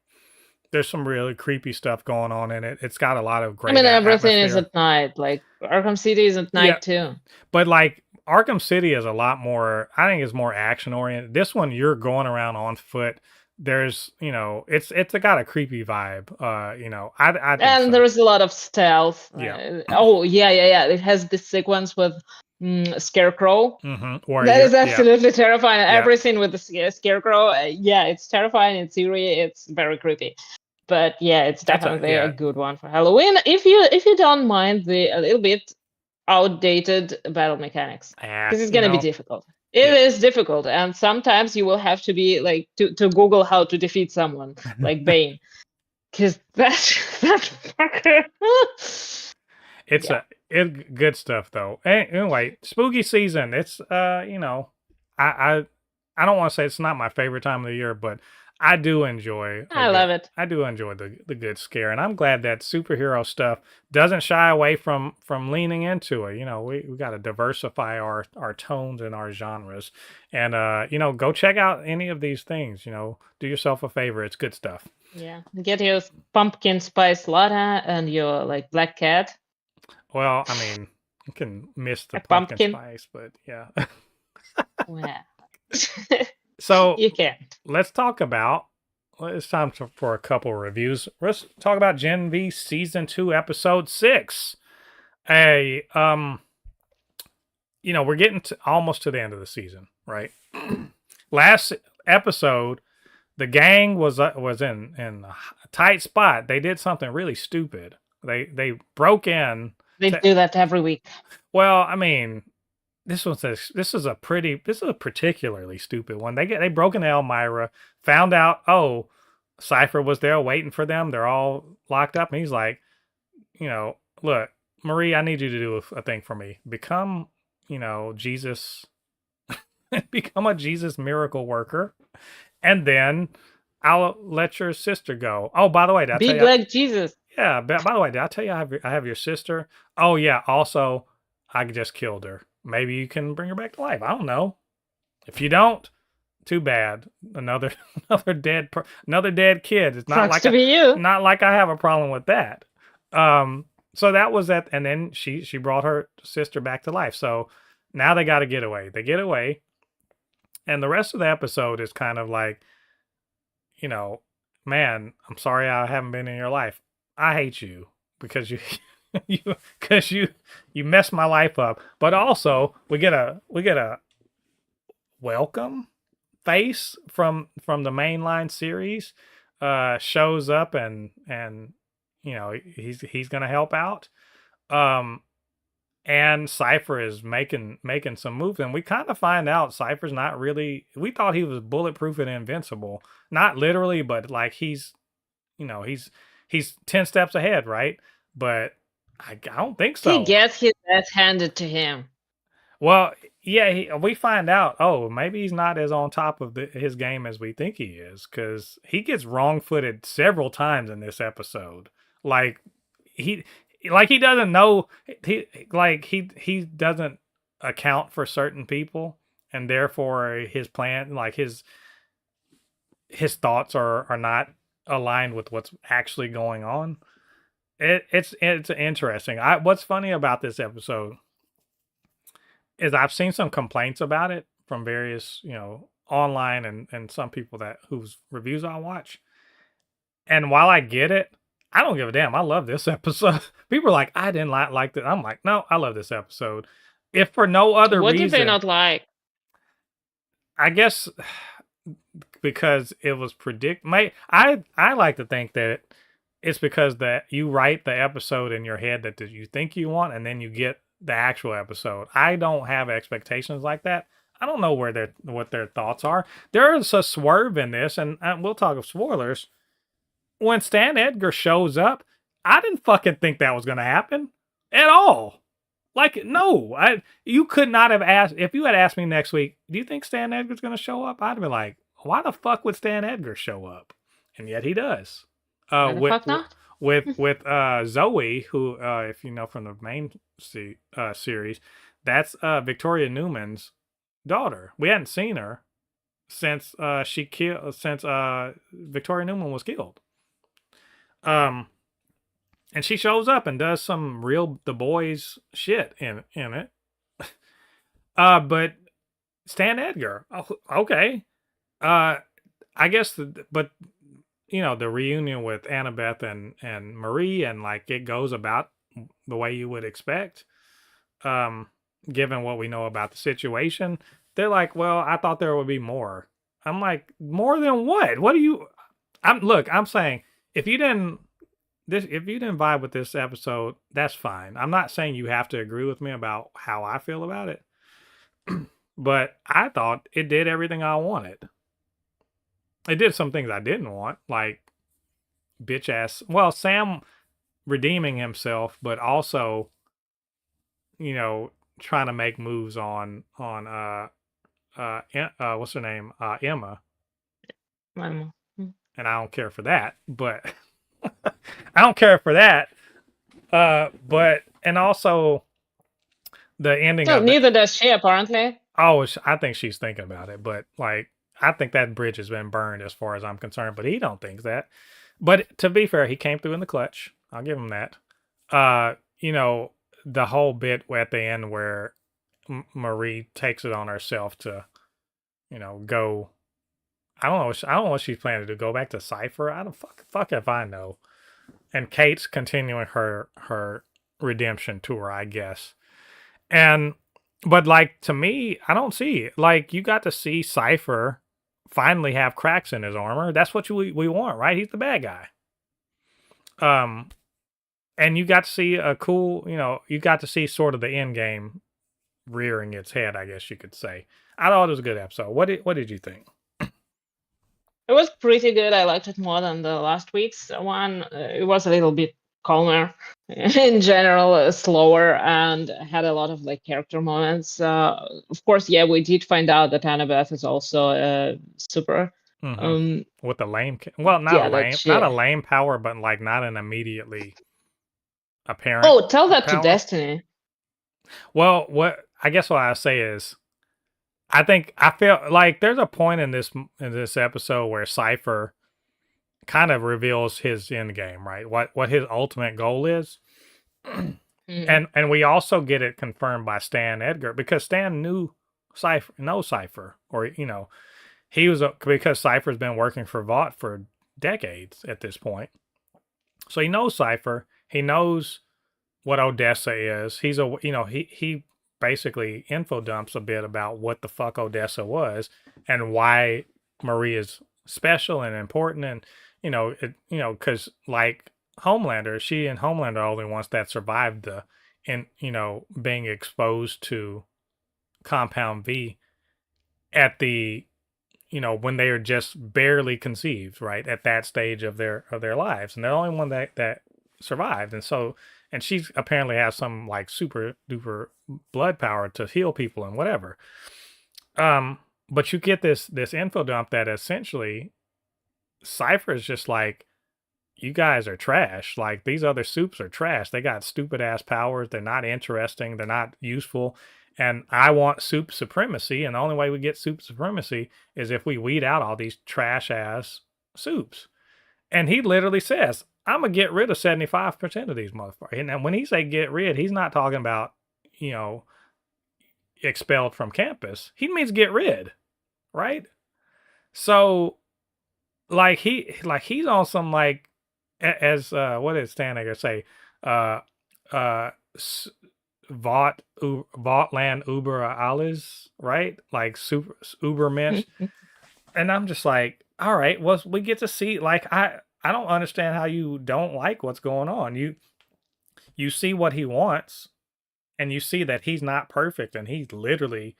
there's some really creepy stuff going on in it. It's got a lot of I great mean, everything is atmosphere. at night. Like Arkham City is at Yeah, night too. but like Arkham City is a lot more, I think it's more action oriented. This one you're going around on foot. There's, it's got a creepy vibe. I think And so. there is a lot of stealth. Yeah. Oh yeah. It has this sequence with Scarecrow. Or That is yeah, absolutely terrifying. yeah. Every scene with the Scarecrow, yeah, it's terrifying. It's eerie. It's very creepy. But yeah, it's That's definitely a yeah. good one for Halloween. If you don't mind the a little bit outdated battle mechanics, Ah, because it's gonna be difficult. It yeah. is difficult, and sometimes you will have to be like to Google how to defeat someone like Bane, because that fucker. It's Yeah, good stuff though. Anyway, spooky season. It's I I I don't want to say it's not my favorite time of the year, but I do enjoy I love it. the good scare, and I'm glad that superhero stuff doesn't shy away from leaning into it. We got to diversify our tones and our genres, and go check out any of these things. Do yourself a favor. It's good stuff. Yeah, get your pumpkin spice latte and your like black cat, Well, I mean, you can miss the a pumpkin pumpkin. spice, but yeah. Yeah, So you can. let's talk about. Well, it's time for a couple of reviews. Let's talk about Gen V Season 2, Episode 6. Hey, we're getting almost to the end of the season, right? Last episode, the gang was in a tight spot. They did something really stupid. They broke in. They do that every week. Well, I mean, this is a particularly stupid one. They broke into Elmira, found out, oh, Cypher was there waiting for them. They're all locked up, and he's like, look, Marie, I need you to do a thing for me. Become, Jesus, become a Jesus miracle worker, and then I'll let your sister go. Oh, by the way, did I tell Big you? like Jesus. Yeah, by the way, did I tell you I have your sister? Oh yeah. Also, I just killed her. Maybe you can bring her back to life. I don't know. If you don't, too bad. Another another dead kid. It's not Sucks like to be you. not like I have a problem with that. So that was that, and then she brought her sister back to life. So now they got to get away. They get away, and the rest of the episode is kind of like, man, I'm sorry I haven't been in your life. I hate you because you because you messed my life up. But also we get a welcome face from the mainline series, shows up and he's gonna help out. Um and Cypher is making some moves, and we kind of find out Cypher's not really. We thought he was bulletproof and invincible, not literally, but like he's 10 steps ahead, right? But I don't think He so. gets his ass handed to him. Well, yeah, we find out, oh, maybe he's not as on top of his game as we think he is, because he gets wrong-footed several times in this episode. Like he he doesn't know, he doesn't account for certain people, and therefore his plan, like his thoughts are not aligned with what's actually going on. It's interesting. What's funny about this episode is I've seen some complaints about it from various, online and some people that whose reviews I watch. And while I get it, I don't give a damn. I love this episode. People are like, I didn't like that. I'm like, no, I love this episode. If for no other What did they reason, not like? I guess because it was I like to think that it's because that you write the episode in your head that you think you want, and then you get the actual episode. I don't have expectations like that. I don't know what their thoughts are. There is a swerve in this, and we'll talk of spoilers. When Stan Edgar shows up, I didn't fucking think that was going to happen at all. Like, no, you could not have asked. If you had asked me next week, do you think Stan Edgar's going to show up? I'd have been like, why the fuck would Stan Edgar show up? And yet he does. Why the fuck not? With Zoe, who, if you know from the main series, that's Victoria Newman's daughter. We hadn't seen her since Victoria Newman was killed. And she shows up and does some real The Boys shit in it. But Stan Edgar, okay. I guess, but you know, the reunion with Annabeth and Marie, and like it goes about the way you would expect, given what we know about the situation. They're like, well, I thought there would be more. I'm like, more than what? What do you? I'm saying if you didn't vibe with this episode, that's fine. I'm not saying you have to agree with me about how I feel about it, but I thought it did everything I wanted. It did some things I didn't want, like bitch ass. Well, Sam redeeming himself, but also, you know, trying to make moves on what's her name, Emma. Emma. And I don't care for that, but I don't care for that. But and also the ending. So neither does she, apparently. Oh, I think she's thinking about it, but like I think that bridge has been burned as far as I'm concerned. But he don't think that. But to be fair, he came through in the clutch. I'll give him that. You know, the whole bit at the end where Marie takes it on herself to, you know, go. I don't know what she's planning to do. Go back to Cypher. I don't fuck if I know. And Kate's continuing her redemption tour, I guess. But like to me, I don't see it. Like you got to see Cypher finally have cracks in his armor. That's what we want, right? He's the bad guy. And you got to see a cool, you know, you got to see sort of the end game rearing its head, I guess you could say. I thought it was a good episode. What did you think? It was pretty good. I liked it more than the last week's one. It was a little bit calmer in general, slower, and had a lot of like character moments. Of course, yeah, we did find out that Annabeth is also super. With the lame, well, not a lame power, but like not an immediately apparent. Oh, tell that power to Destiny. Well, what I say is, I feel like there's a point in this episode where Cypher kind of reveals his end game, right? What his ultimate goal is. And we also get it confirmed by Stan Edgar, because Stan knows Cypher, or you know, he was because Cypher's been working for Vought for decades at this point. So he knows Cypher. He knows what Odessa is. He basically info dumps a bit about what the fuck Odessa was and why Marie is special and important. And, because like Homelander, she and Homelander are the only ones that survived being exposed to Compound V at the, when they are just barely conceived, right? At that stage of their lives. And they're the only one that survived. And she apparently has some like super duper blood power to heal people and whatever. But you get this info dump that essentially Cypher is just like, you guys are trash. Like, these other soups are trash. They got stupid ass powers. They're not interesting. They're not useful. And I want soup supremacy. And the only way we get soup supremacy is if we weed out all these trash ass soups. And he literally says, I'm going to get rid of 75% of these motherfuckers. And when he say get rid, he's not talking about, expelled from campus. He means get rid, right? So he's on some as what did Stanager say? Uh uh s- Vaughtland Uber alles, right? Like super Uber Mensch. And I'm just like, all right, well, we get to see I don't understand how you don't like what's going on. You see what he wants and you see that he's not perfect and he's literally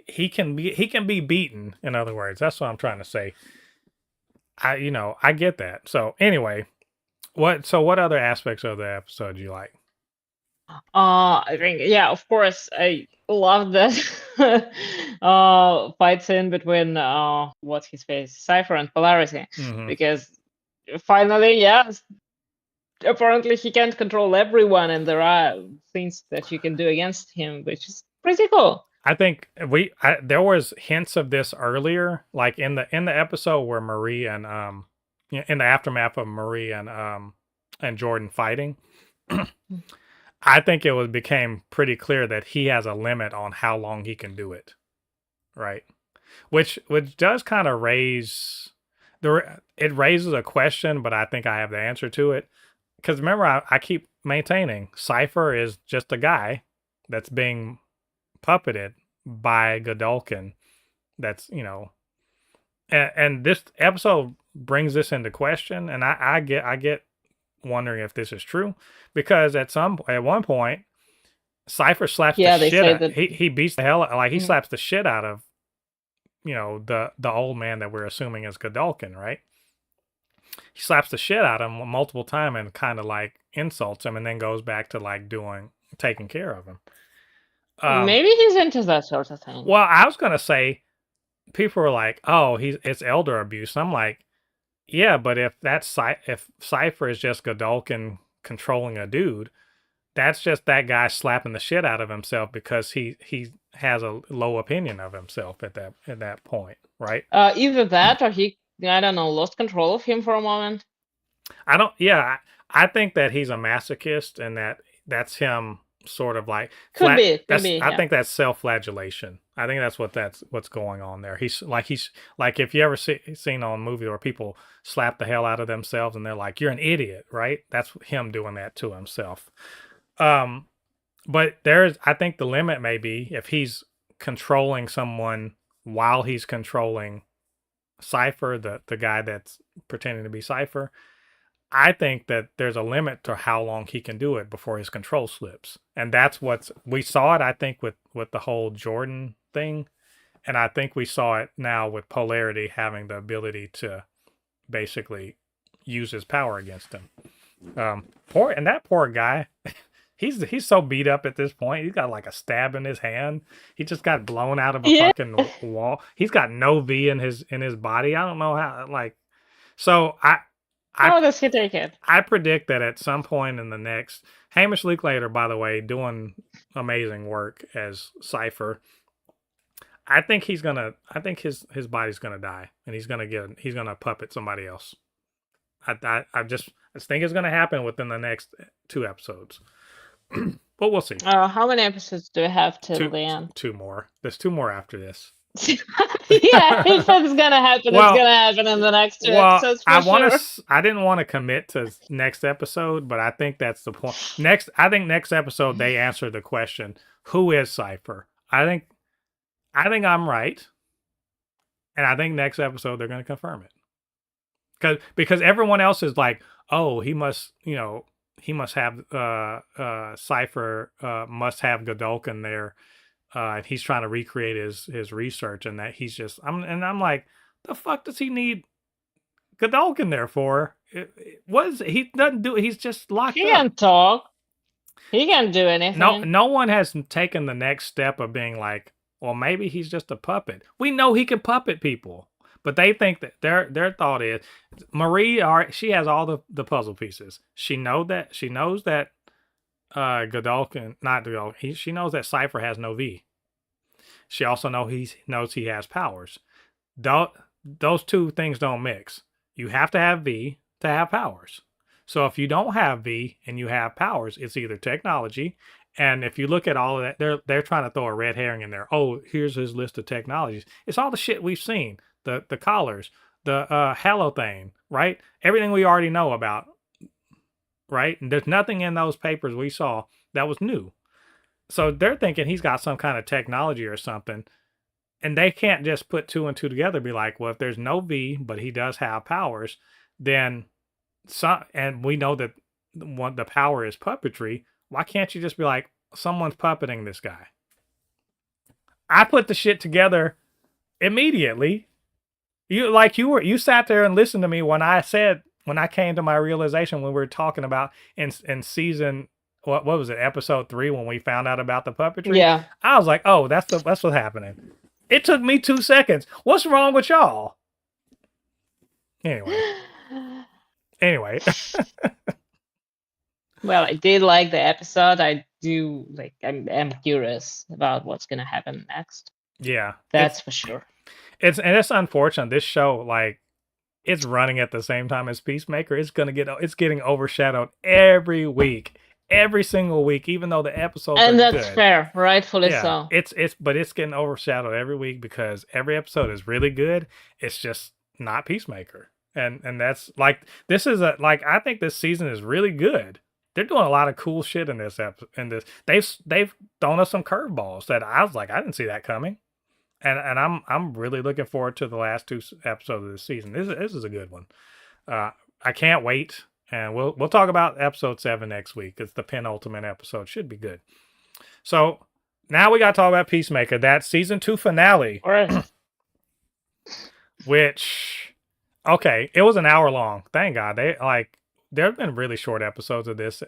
he can be beaten, in other words. That's what I'm trying to say. I get that. So anyway, what other aspects of the episode do you like? I think, yeah, of course, I love that fight scene between what's his face, Cypher and Polarity, Mhm. because finally, yeah, apparently he can't control everyone, and there are things that you can do against him, which is pretty cool. I think there was hints of this earlier, like in the episode where Marie and in the aftermath of Marie and Jordan fighting. I think it was became pretty clear that he has a limit on how long he can do it, right? Which does kind of raise it raises a question, but I think I have the answer to it. Because remember, I keep maintaining Cypher is just a guy that's being puppeted by Godolkin. That's and this episode brings this into question, and I get wondering if this is true because at one point Cypher slaps the Yeah, they shit say out. that. He beats the hell like he Mhm. slaps the shit out of the old man that we're assuming is Godolkin, right? He slaps the shit out of him multiple times and kind of like insults him, and then goes back to like taking care of him. Maybe he's into that sort of thing. Well, I was gonna say people were like, "Oh, it's elder abuse." I'm like, yeah, but if Cypher is just Godolkin controlling a dude, that's just that guy slapping the shit out of himself because he has a low opinion of himself at that point, right? Either that, or he, I don't know, lost control of him for a moment. I don't. Yeah, I think that he's a masochist, and that's him sort of like Could flat. be, could That's be, I yeah. think that's self-flagellation. I think that's what's going on there. He's like if you ever seen on a movie where people slap the hell out of themselves and they're like, "You're an idiot," right? That's him doing that to himself. Um, but I think the limit may be if he's controlling someone while he's controlling Cypher, the guy that's pretending to be Cypher. I think that there's a limit to how long he can do it before his control slips. And that's we saw it, I think, with the whole Jordan thing. And I think we saw it now with Polarity having the ability to basically use his power against him. That poor guy, he's so beat up at this point. He's got like a stab in his hand. He just got blown out of a Yeah. fucking wall. He's got no V in his body. I don't know how so I How does he take it? I predict that at some point in the next Hamish Linklater, by the way, doing amazing work as Cypher. I think his body's gonna die and he's gonna puppet somebody else. I just think it's gonna happen within the next 2 episodes. But we'll see. How many episodes do we have till Two the end? two more. There's 2 more after this. Yeah, if it's gonna happen, it's gonna happen in the next 2 episodes for sure. I didn't want to commit to next episode, but I think that's the point. Next episode they answer the question, who is Cypher? I think I'm right. And I think next episode they're going to confirm it. Because everyone else is like, "Oh, he must have Cypher must have Godolkin there." And he's trying to recreate his research, and that I'm like, the fuck does he need Godolkin there for? He doesn't do? He's just locked He up. can talk. He can do anything. No one has taken the next step of being like, well, maybe he's just a puppet. We know he can puppet people, but they think that their thought is Marie. She has all the puzzle pieces. She knows that Godolkin, not Godolkin. She knows that Cypher has no V. She also knows he has powers. Those two things don't mix. You have to have V to have powers. So if you don't have V and you have powers, it's either technology. And if you look at all of that, they're trying to throw a red herring in there. Oh, here's his list of technologies. It's all the shit we've seen. the collars, the halothane, right? Everything we already know about, right? And there's nothing in those papers we saw that was new. So they're thinking he's got some kind of technology or something. And they can't just put two and two together and be like, well, if there's no V, but he does have powers, then some, and we know that the power is puppetry. Why can't you just be like, someone's puppeting this guy? I put the shit together immediately. You sat there and listened to me when I came to my realization when we were talking about in season what was it, episode 3, when we found out about the puppetry. Yeah. I was like, oh, that's what's happening. It took me 2 seconds. What's wrong with y'all? Anyway. Well, I did like the episode. I do like. I'm curious about what's gonna happen next. Yeah, that's for sure. It's unfortunate. This show, like, it's running at the same time as Peacemaker. It's getting overshadowed every week, every single week, even though the episodes and are that's good. Fair, rightfully so. But it's getting overshadowed every week because every episode is really good. It's just not Peacemaker, and that's like this is I think this season is really good. They're doing a lot of cool shit in this episode. They've thrown us some curveballs that I was like, I didn't see that coming. And I'm really looking forward to the last 2 episodes of this season. This is a good one. I can't wait, and we'll talk about episode 7 next week. It's the penultimate episode. Should be good. So now we got to talk about Peacemaker. That season 2 finale, which it was an hour long. Thank God. There have been really short episodes of this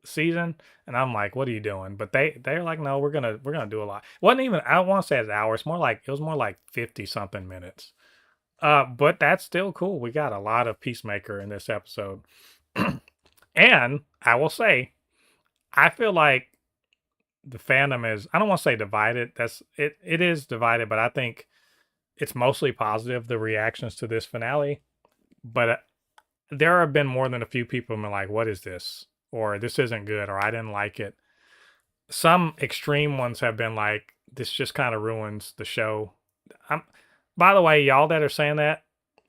season, and I'm like, what are you doing? But they're like, no, we're gonna do a lot. It wasn't even, I don't want to say it's an hour. It was more like 50 something minutes. But that's still cool. We got a lot of Peacemaker in this episode. And I will say, I feel like the fandom is, I don't want to say divided. It is divided, but I think it's mostly positive, the reactions to this finale. But there have been more than a few people who are like, what is this? Or this isn't good, or I didn't like it. Some extreme ones have been like, this just kind of ruins the show. By the way, y'all that are saying that,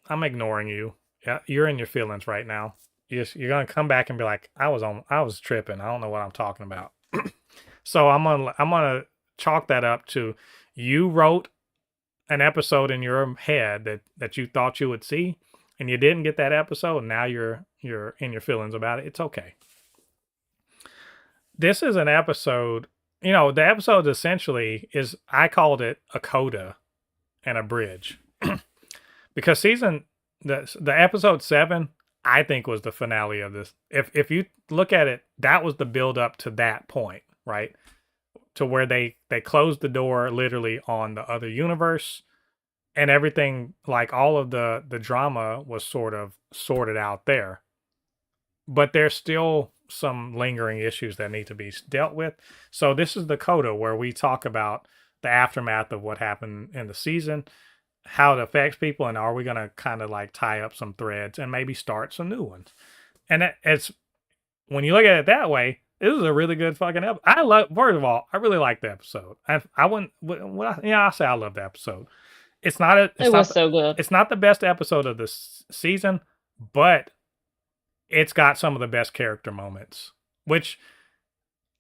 I'm ignoring you. Yeah, you're in your feelings right now. You're gonna come back and be like, I was tripping. I don't know what I'm talking about. So I'm gonna chalk that up to, you wrote an episode in your head that you thought you would see, and you didn't get that episode, and now you're in your feelings about it. It's okay. This is an episode, the episode essentially is, I called it a coda and a bridge. Because the episode 7, I think, was the finale of this. If you look at it, that was the build up to that point, right? To where they closed the door literally on the other universe, and everything, like all of the drama was sort of sorted out there. But there's still some lingering issues that need to be dealt with. So this is the coda where we talk about the aftermath of what happened in the season, how it affects people, and are we going to kind of like tie up some threads and maybe start some new ones. And it's, when you look at it that way, this is a really good fucking episode. First of all, I really like the episode. I wouldn't, I'll say I love the episode. It was so good. It's not the best episode of the season, but it's got some of the best character moments, which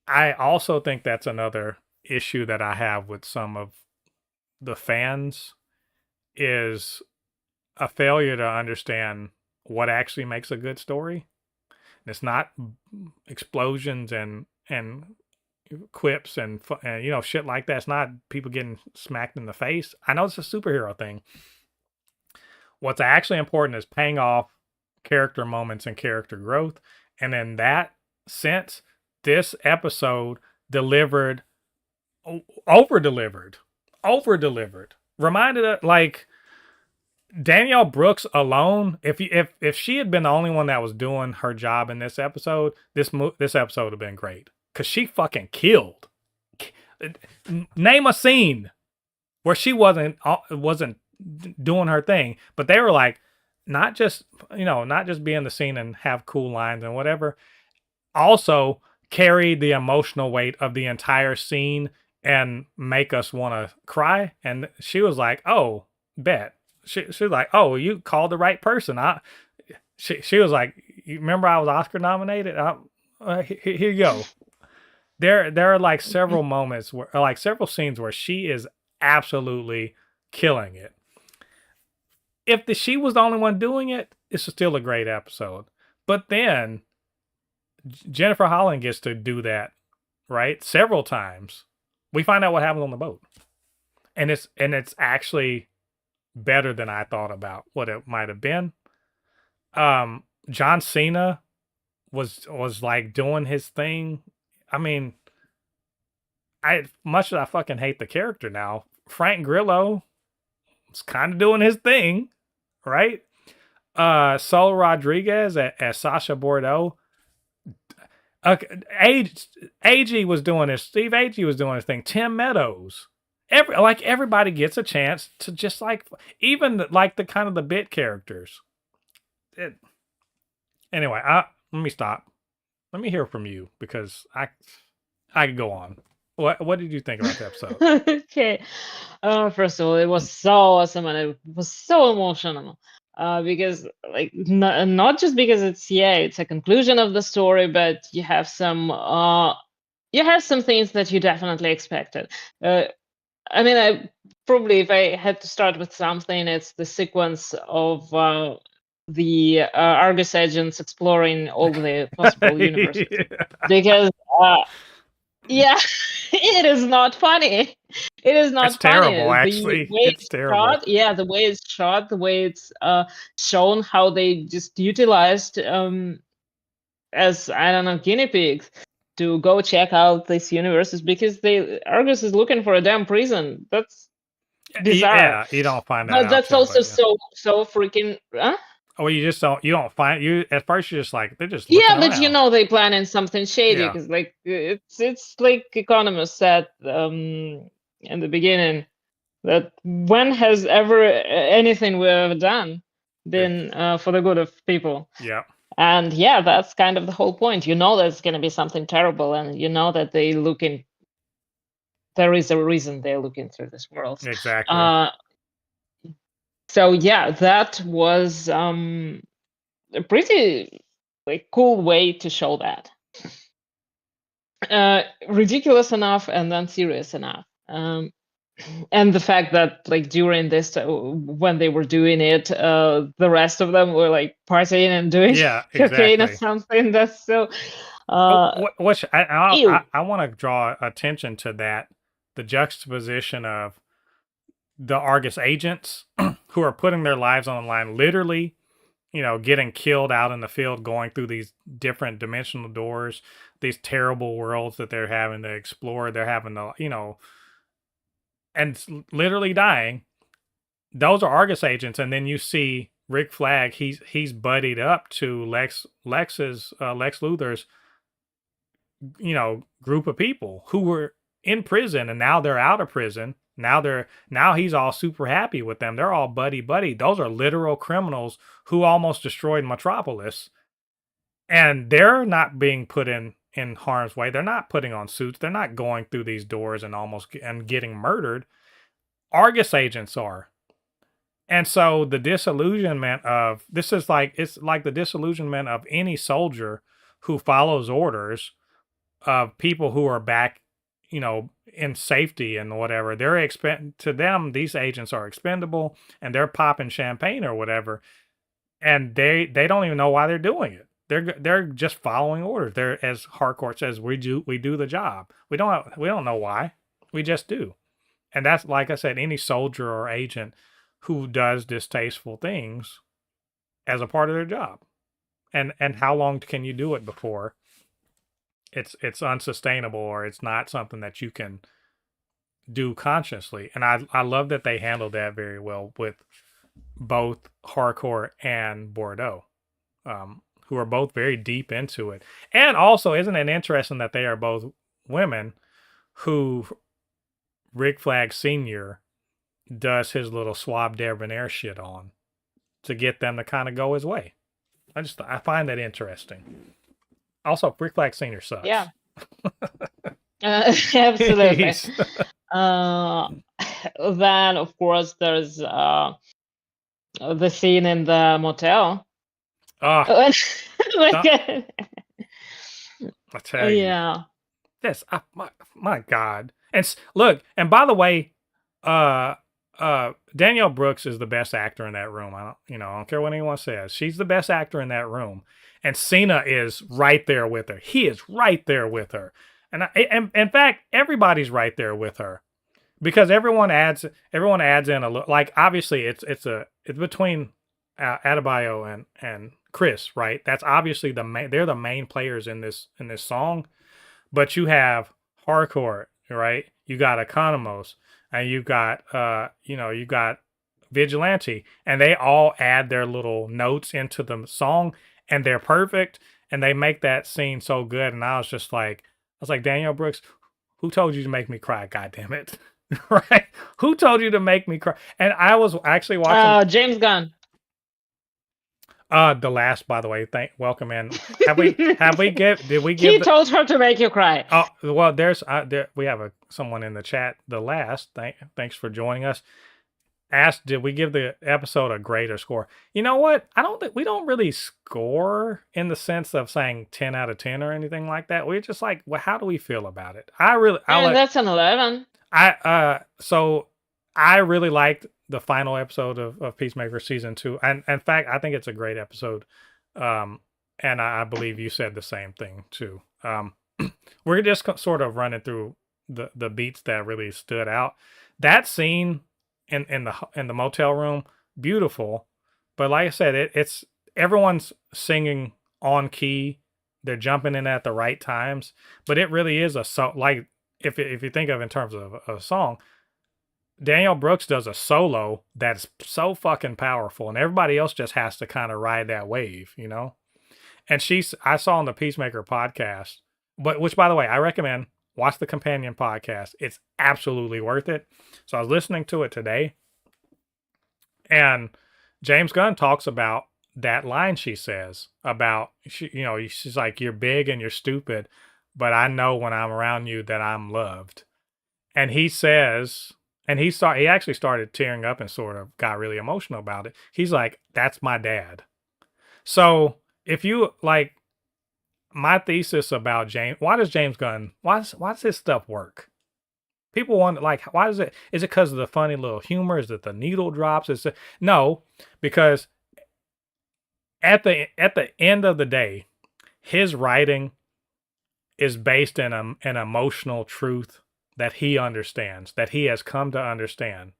I also think that's another issue that I have with some of the fans, is a failure to understand what actually makes a good story. It's not explosions and quips and shit like that. It's not people getting smacked in the face. I know it's a superhero thing. What's actually important is paying off character moments and character growth. And in that sense, this episode over-delivered. Reminded us, like, Danielle Brooks alone, if she had been the only one that was doing her job in this episode, this episode would have been great. Because she fucking killed. Name a scene where she wasn't doing her thing, but they were like, not just be in the scene and have cool lines and whatever, also carry the emotional weight of the entire scene and make us want to cry. And she was like, oh, bet. She was like, oh, you called the right person. She was like, you remember I was Oscar nominated? Here you go. There are like several moments where, like several scenes where she is absolutely killing it. If she was the only one doing it, it's still a great episode. But then Jennifer Holland gets to do that, right? Several times. We find out what happened on the boat. And it's actually better than I thought about what it might have been. John Cena was like doing his thing. I mean, I much as I fucking hate the character now, Frank Grillo was kind of doing his thing, right? Sol Rodriguez as Sasha Bordeaux. AG was doing his. Steve AG was doing his thing. Tim Meadows. Everybody gets a chance to just like even like the kind of the bit characters. Anyway, let me stop. Let me hear from you because I could go on. What did you think about the episode? Okay. First of all, it was so awesome and it was so emotional. Because like not just because it's a conclusion of the story, but you have some things that you definitely expected. I mean, I probably if I had to start with something, it's the sequence of the Argus agents exploring all the possible universes. Because yeah, it is not funny. It is not It's funny. terrible, actually. The way It's terrible. shot, yeah, the way it's shot, the way it's shown, how they just utilized as I don't know guinea pigs to go check out these universes because Argus is looking for a damn prison. That's bizarre. Yeah, you don't find that But out. that's till, also but, yeah. so freaking. Huh? Oh, you don't find you at first. You're just like they're just Yeah, looking but you around. know they planning something shady Yeah. because like it's like economists said in the beginning that when has ever anything we've ever done been for the good of people? Yeah. And yeah, that's kind of the whole point. You know there's going to be something terrible, and you know that there is a reason they're looking through this world. Exactly. So yeah, that was a pretty like cool way to show that. Ridiculous enough and then serious enough. And the fact that like during this when they were doing it the rest of them were like partying and doing cocaine or Exactly. something. That's so which ew. I want to draw attention to that, the juxtaposition of the Argus agents who are putting their lives on the line, literally, getting killed out in the field, going through these different dimensional doors, these terrible worlds that they're having to explore. They're having to, and literally dying. Those are Argus agents, and then you see Rick Flag. He's buddied up to Lex Luthor's, group of people who were in prison, and now they're out of prison. Now he's all super happy with them. They're all buddy. Those are literal criminals who almost destroyed Metropolis, and they're not being put in harm's way. They're not putting on suits. They're not going through these doors and getting murdered. Argus agents are. And so the disillusionment of it's like the disillusionment of any soldier who follows orders of people who are back, in safety and whatever. To them, these agents are expendable and they're popping champagne or whatever. And they don't even know why they're doing it. They're just following orders. They're, as Harcourt says, we do the job. We don't know why. We just do. And that's, like I said, any soldier or agent who does distasteful things as a part of their job. And how long can you do it before it's unsustainable or it's not something that you can do consciously? And I love that they handled that very well with both Harcourt and Bordeaux, who are both very deep into it. And also, isn't it interesting that they are both women who Rick Flag Sr. does his little swab debonair shit on to get them to kind of go his way. I find that interesting. Also, Rick Flag Sr. sucks. Yeah. Absolutely. Then, of course, there's the scene in the motel. Oh, Like, I tell you. yeah. This, my God. And look, and by the way, uh, Danielle Brooks is the best actor in that room. I don't care what anyone says. She's the best actor in that room, and Cena is right there with her. He is right there with her, and in fact, everybody's right there with her because everyone adds in a look. Like obviously, it's between Adebayo and Chris, right? That's obviously they're the main players in this song. But you have hardcore, right? You got Economos, and you got you got Vigilante, and they all add their little notes into the song, and they're perfect, and they make that scene so good. And I was like, Danielle Brooks, who told you to make me cry? God damn it, right? Who told you to make me cry? And I was actually watching. James Gunn. The last, by the way, welcome in. Did we give? He told her to make you cry. Oh well, we have someone in the chat. The last, thanks for joining us. Asked, did we give the episode a grade or score? You know what? I don't think we don't really score in the sense of saying 10 out of 10 or anything like that. We're just like, well, how do we feel about it? That's an 11. So I really liked the final episode of Peacemaker season 2, and in fact, I think it's a great episode. And I believe you said the same thing too. We're just sort of running through the beats that really stood out. That scene in the motel room, beautiful, but like I said, it's everyone's singing on key. They're jumping in at the right times, but it really is like if you think of in terms of a song. Danielle Brooks does a solo that's so fucking powerful, and everybody else just has to kind of ride that wave, And I saw on the Peacemaker podcast, which by the way, I recommend watch the companion podcast. It's absolutely worth it. So I was listening to it today, and James Gunn talks about that line she says about, she's like, you're big and you're stupid, but I know when I'm around you that I'm loved. And he says, and he actually started tearing up and sort of got really emotional about it. He's like, that's my dad. So if you like my thesis about James, why does his stuff work? People wonder, like, why is it because of the funny little humor? Is it the needle drops? No, because at the end of the day, his writing is based in an emotional truth that he understands, that he has come to understand.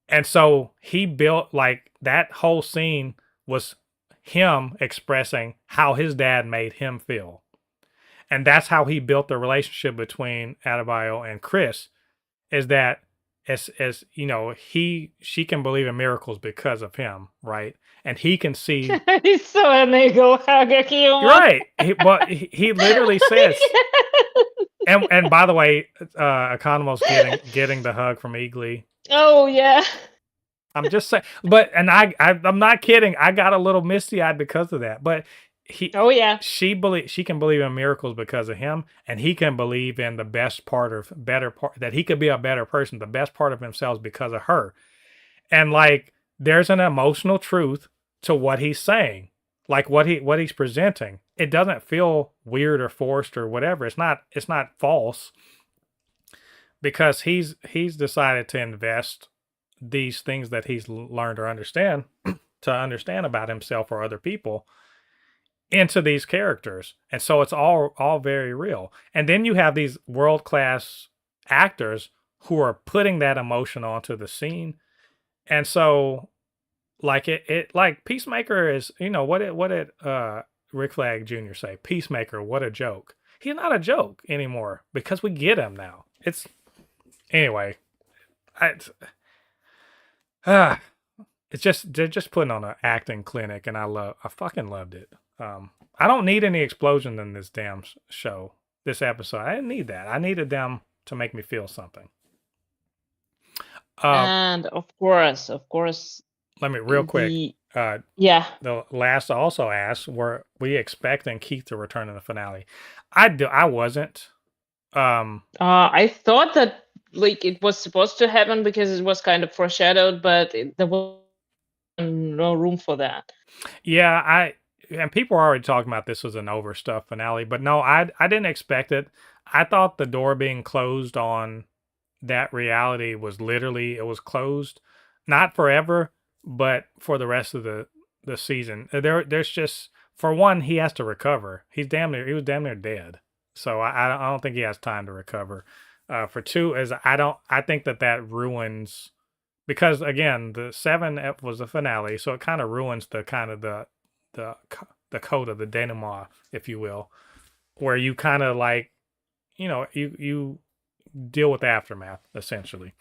And so he built, like, that whole scene was him expressing how his dad made him feel. And that's how he built the relationship between Adebayo and Chris, is that as she can believe in miracles because of him, right? And he can see. He's so an ego hugger, right? He literally says. And by the way, Economos getting the hug from Eagly. Oh yeah. I'm just saying, I'm not kidding. I got a little misty-eyed because of that. But she can believe in miracles because of him, and he can believe in the that he could be a better person, the best part of himself is because of her. And like, there's an emotional truth to what he's saying, like what he's presenting. It doesn't feel weird or forced or whatever. It's not false, because he's decided to invest these things that he's learned or understand about himself or other people into these characters. And so it's all very real. And then you have these world-class actors who are putting that emotion onto the scene. And so like like Peacemaker is, what did Rick Flag Jr. say? Peacemaker, what a joke. He's not a joke anymore because we get him now. Anyway, it's just, they're just putting on an acting clinic, and I fucking loved it. I don't need any explosion in this damn show, this episode. I didn't need that. I needed them to make me feel something. And of course, let me real quick. The last also asked, were we expecting Keith to return in the finale? I wasn't. I thought that like it was supposed to happen because it was kind of foreshadowed, but there was no room for that. Yeah, and people are already talking about this was an overstuffed finale, but no, I didn't expect it. I thought the door being closed on that reality was literally it was closed, not forever, but for the rest of the season. There's just for one, he has to recover. He was damn near dead, so I don't think he has time to recover. For two is I think that ruins because again the seven was the finale, so it kind of ruins the kind of the the code of the denouement, if you will, where you kind of like you deal with the aftermath essentially.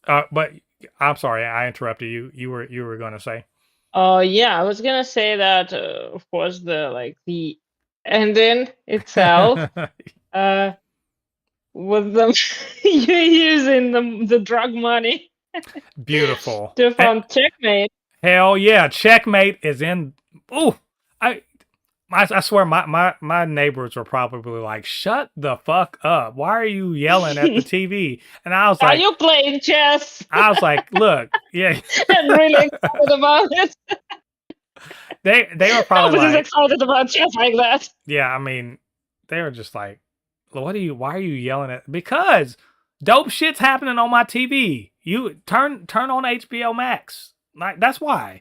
But I'm sorry, I interrupted you. You were going to say? Yeah, I was gonna say that of course the ending itself uh with them using the drug money Beautiful. to fund checkmate. Hell yeah, checkmate is in. Ooh, I I swear my neighbors were probably like, "Shut the fuck up! Why are you yelling at the TV?" And Are you playing chess? I was like, "Look, yeah." And really excited about it. They were probably Nobody's like, excited about chess like that. yeah. I mean, they were just like, Why are you yelling at? Because dope shit's happening on my TV. You turn on HBO Max. Like that's why.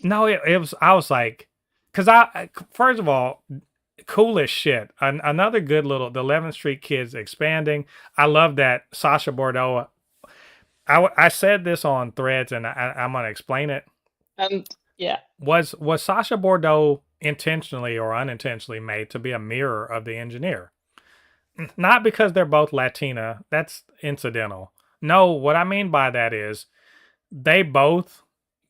No, it was. I was like, because first of all, cool as shit. Another good little the 11th Street Kids expanding. I love that Sasha Bordeaux. I said this on Threads, and I'm gonna explain it. Yeah. Was Sasha Bordeaux intentionally or unintentionally made to be a mirror of the engineer? Not because they're both Latina. That's incidental. No, what I mean by that is they both,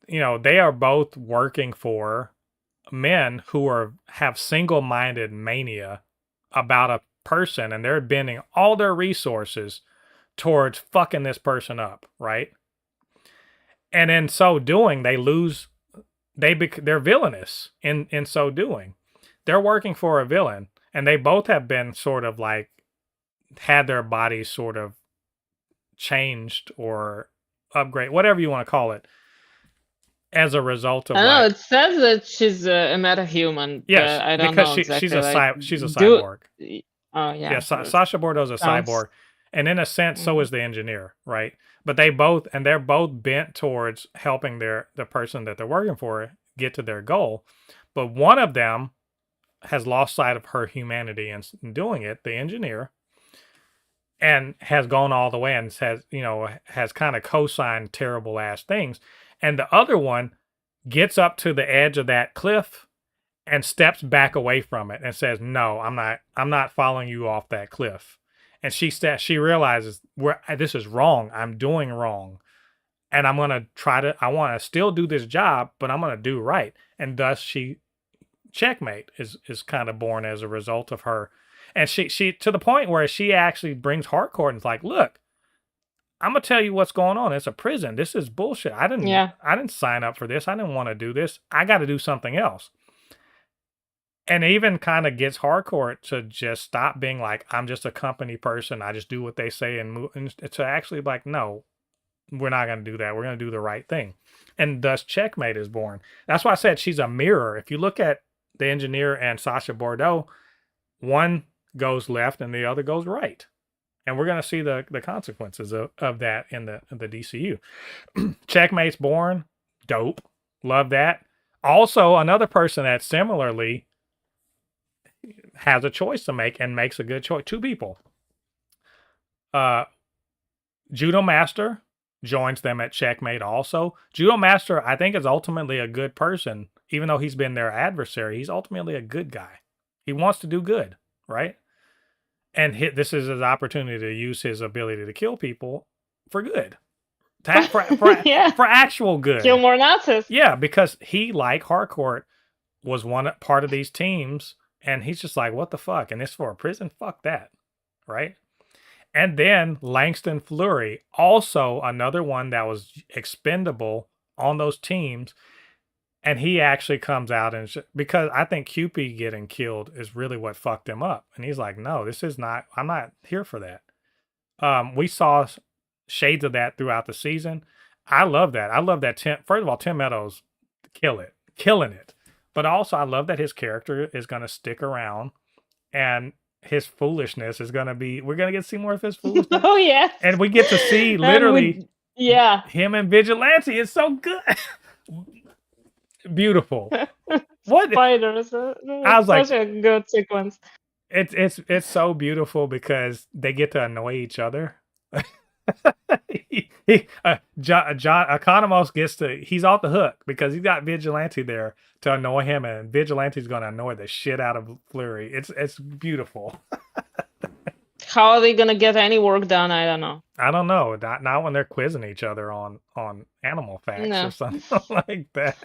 they are both working for men who have single-minded mania about a person, and they're bending all their resources towards fucking this person up, right? And in so doing, they lose. They're villainous in so doing. They're working for a villain, and they both have been sort of like had their bodies sort of changed or upgrade, whatever you want to call it, as a result of I know like it says that she's a metahuman, yes, but I don't because know she's exactly a like she's a do. cyborg. Oh Yeah, yeah, Sasha Bordeaux's a sounds. cyborg, and in a sense, so Mhm. is the engineer, right? But they're both bent towards helping the person that they're working for get to their goal. But one of them has lost sight of her humanity in doing it, the engineer, and has gone all the way and has kind of co-signed terrible ass things, and the other one gets up to the edge of that cliff and steps back away from it and says, "No, I'm not following you off that cliff." And she realizes this is wrong. I'm doing wrong, and I want to still do this job, but I'm gonna do right. And thus she checkmate is kind of born as a result of her. And she to the point where she actually brings Harcourt and is like, "Look, I'm gonna tell you what's going on. It's a prison. This is bullshit. Yeah. I didn't sign up for this. I didn't want to do this. I got to do something else." And even kind of gets Harcourt to just stop being like, "I'm just a company person. I just do what they say," and move, and to actually like, "No, we're not going to do that. We're going to do the right thing." And thus checkmate is born. That's why I said she's a mirror. If you look at the engineer and Sasha Bordeaux, one goes left and the other goes right. And we're going to see the consequences of that in the DCU. Checkmate's born. Dope. Love that. Also, another person that similarly has a choice to make and makes a good choice. Two people. Uh, Judo Master joins them at Checkmate also. Judo Master, I think, is ultimately a good person. Even though he's been their adversary, he's ultimately a good guy. He wants to do good, right? And this is his opportunity to use his ability to kill people for good. Yeah. For actual good. Kill more Nazis. Yeah, because he, like Harcourt, was one part of these teams, and he's just like, what the fuck? And this for a prison? Fuck that, right? And then Langston Fleury, also another one that was expendable on those teams. And he actually comes out and because I think QP getting killed is really what fucked him up. And he's like, no, this is not, I'm not here for that. We saw shades of that throughout the season. I love that. I love that. First of all, Tim Meadows killing it. But also, I love that his character is going to stick around, and his foolishness is going to be. We're going to get to see more of his foolishness, Oh yes. and we get to see And literally yeah. him and Vigilante. It's so good, beautiful. What Spiders. I was like, Such a good sequence. it's so beautiful because they get to annoy each other. John Economos gets to, he's off the hook because he's got Vigilante there to annoy him, and Vigilante's going to annoy the shit out of Fleury. It's beautiful. How are they gonna get any work done? I don't know. I don't know. Not when they're quizzing each other on animal facts No. or something like that.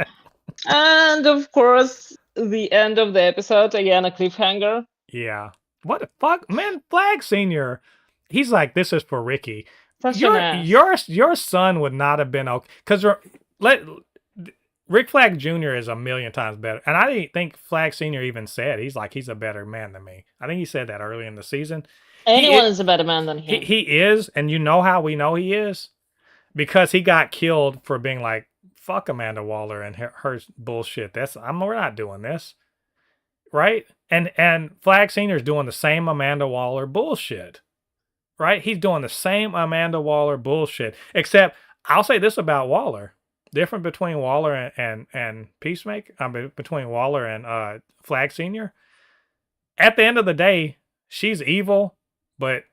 And of course, the end of the episode, again, a cliffhanger. Yeah. What the fuck? Man, Flag Senior, he's like, this is for Ricky. Such an ass. Your son would not have been okay. Because Rick Flag Jr. is a million times better. And I didn't think Flag Senior even said, he's a better man than me. I think he said that early in the season. Anyone is a better man than him. He is, and you know how we know he is? Because he got killed for being like, fuck Amanda Waller and her bullshit. We're not doing this. Right? And Flag Senior is doing the same Amanda Waller bullshit. Right? He's doing the same Amanda Waller bullshit. Except, I'll say this about Waller. Different between Waller and Peacemaker, between Waller and Flag Senior. At the end of the day, she's evil, but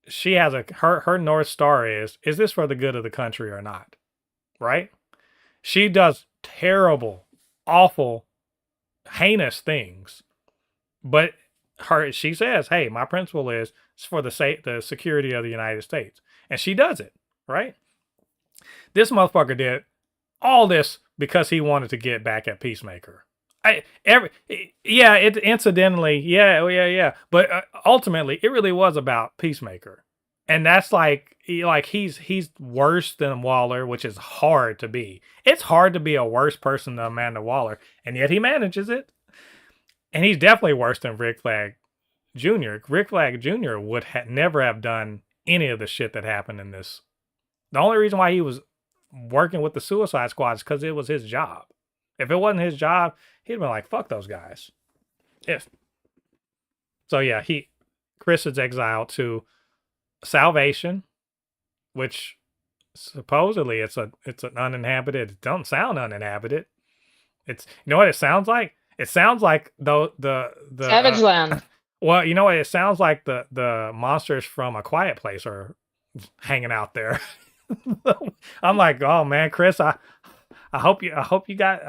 she has her North Star is this for the good of the country or not? Right? She does terrible, awful, heinous things, but she says, hey, my principle is it's for the security of the United States. And she does it, right? This motherfucker did all this because he wanted to get back at Peacemaker. Incidentally, yeah. But ultimately, it really was about Peacemaker. And that's like he's worse than Waller, which is hard to be. It's hard to be a worse person than Amanda Waller, and yet he manages it. And he's definitely worse than Rick Flag Jr. Rick Flag Jr. would never have done any of the shit that happened in this. The only reason why he was working with the Suicide Squad is because it was his job. If it wasn't his job, he'd been like, fuck those guys. So yeah, Chris is exiled to Salvation, which supposedly it's an uninhabited. It doesn't sound uninhabited. It's, you know what it sounds like? It sounds like the Savage Land. Well, you know what? It sounds like the monsters from A Quiet Place are hanging out there. I'm like, oh man, Chris, I hope you got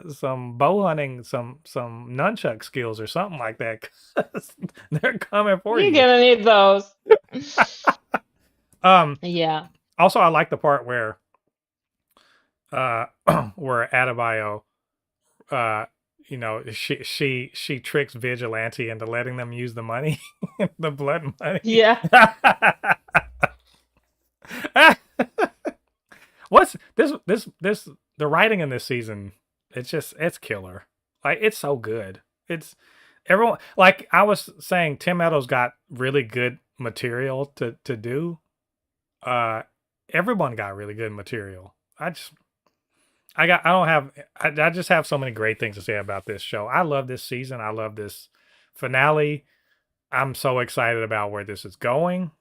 some bow hunting, some nunchuck skills or something like that. 'Cause they're coming for you. You're gonna need those. Yeah. Also, I like the part where Adebayo, she tricks Vigilante into letting them use the money, the blood money. Yeah. What's this the writing in this season, it's killer. Like, it's so good. It's everyone, like I was saying, Tim Meadows got really good material to do. Everyone got really good material. I just have so many great things to say about this show. I love this season. I love this finale. I'm so excited about where this is going.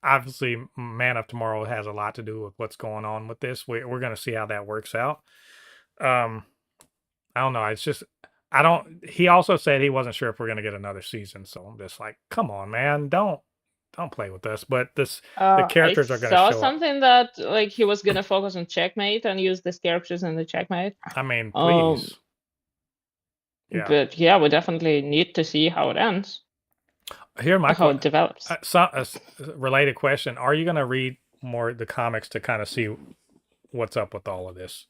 Obviously, Man of Tomorrow has a lot to do with what's going on with this. We're going to see how that works out. I don't know. It's just, he also said he wasn't sure if we're going to get another season. So I'm just like, come on, man, don't play with us. But the characters are going to show up. Something that like he was going to focus on Checkmate and use these characters in the Checkmate. I mean, please. Yeah. But yeah, we definitely need to see how it ends. How it develops. A related question: are you going to read more the comics to kind of see what's up with all of this?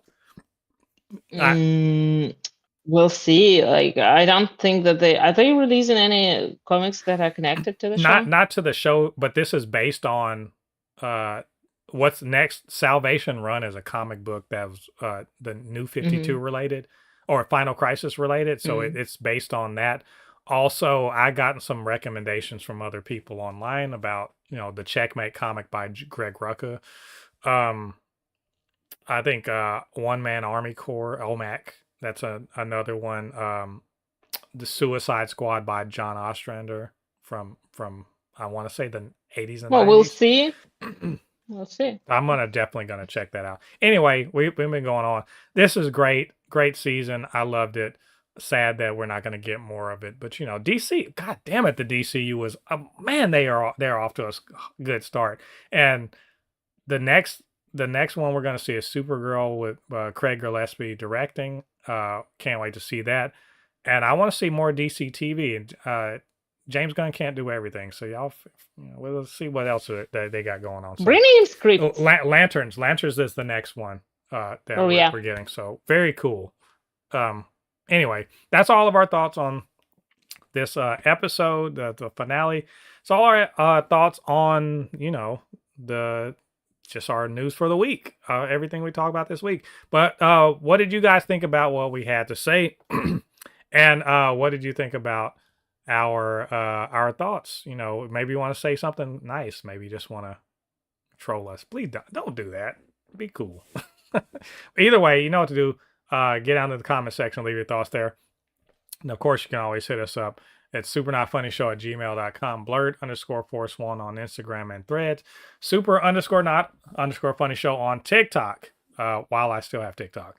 We'll see. Like, I don't think that are they releasing any comics that are connected to the show? Not to the show, but this is based on what's next. Salvation Run is a comic book that was the New 52 related or Final Crisis related. So it's based on that. Also, I gotten some recommendations from other people online about, the Checkmate comic by Greg Rucka. Um, I think One Man Army Corps, OMAC. That's another one. The Suicide Squad by John Ostrander from I want to say the 80s and Well, we'll 90s. see. We'll see. I'm definitely gonna check that out. Anyway, we've been going on. This is great season. I loved it. Sad that we're not gonna get more of it, but DC. God damn it, the DCU was man. They're off to a good start, and the next one we're gonna see is Supergirl with Craig Gillespie directing. Can't wait to see that, and I want to see more DC TV. And James Gunn can't do everything, so y'all, we'll see what else they got going on. So, Bring him scripts. Lanterns is the next one that we're getting. So very cool. Anyway, that's all of our thoughts on this episode, the finale. It's all our thoughts on just our news for the week, everything we talked about this week. But what did you guys think about what we had to say, and what did you think about our thoughts? Maybe you want to say something nice. Maybe you just want to troll us. Please don't do that. Be cool. Either way, you know what to do. Get down to the comment section, leave your thoughts there. And of course, you can always hit us up at supernotfunnyshow@gmail.com, blurred_force1 on Instagram and Threads, super_not_funny show on TikTok, while I still have TikTok.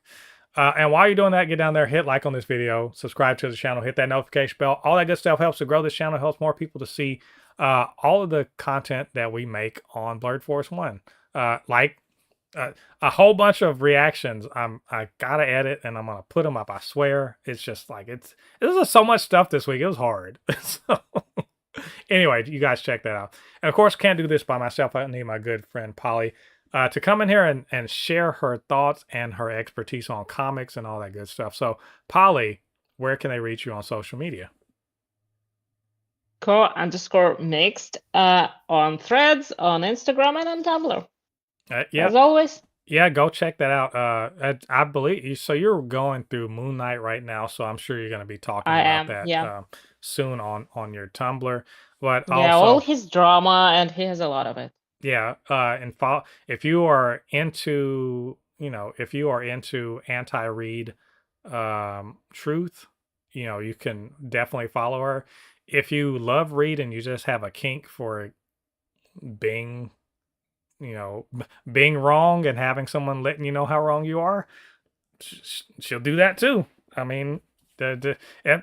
And while you're doing that, get down there, hit like on this video, subscribe to the channel, hit that notification bell. All that good stuff helps to grow this channel, helps more people to see all of the content that we make on Blurred Force 1. A whole bunch of reactions. I gotta edit and I'm gonna put them up. I swear. It's just like there's just so much stuff this week. It was hard. So anyway, you guys check that out. And of course, can't do this by myself. I need my good friend Polly to come in here and share her thoughts and her expertise on comics and all that good stuff. So Polly, where can they reach you on social media? _mixed on Threads, on Instagram, and on Tumblr. Yeah. As always. Yeah, go check that out. I believe you. So you're going through Moon Knight right now, so I'm sure you're going to be talking about that soon on your Tumblr. But also, all his drama, and he has a lot of it. Yeah, and if you are into anti-Reed truth, you can definitely follow her. If you love Reed and you just have a kink for being wrong and having someone letting you know how wrong you are, she'll do that too. I mean,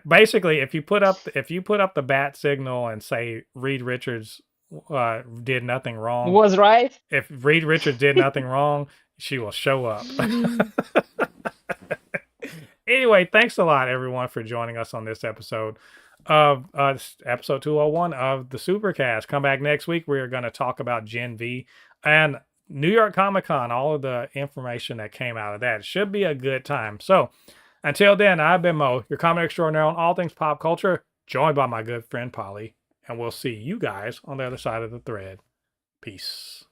basically, if you put up the bat signal and say Reed Richards did nothing wrong, was right. If Reed Richards did nothing wrong, she will show up. Anyway, thanks a lot, everyone, for joining us on this episode of episode 201 of the Supercast. Come back next week. We are going to talk about Gen V and New York Comic Con, all of the information that came out of that. It should be a good time. So until then, I've been Mo, your comic extraordinaire on all things pop culture, joined by my good friend Polly, and we'll see you guys on the other side of the thread. Peace.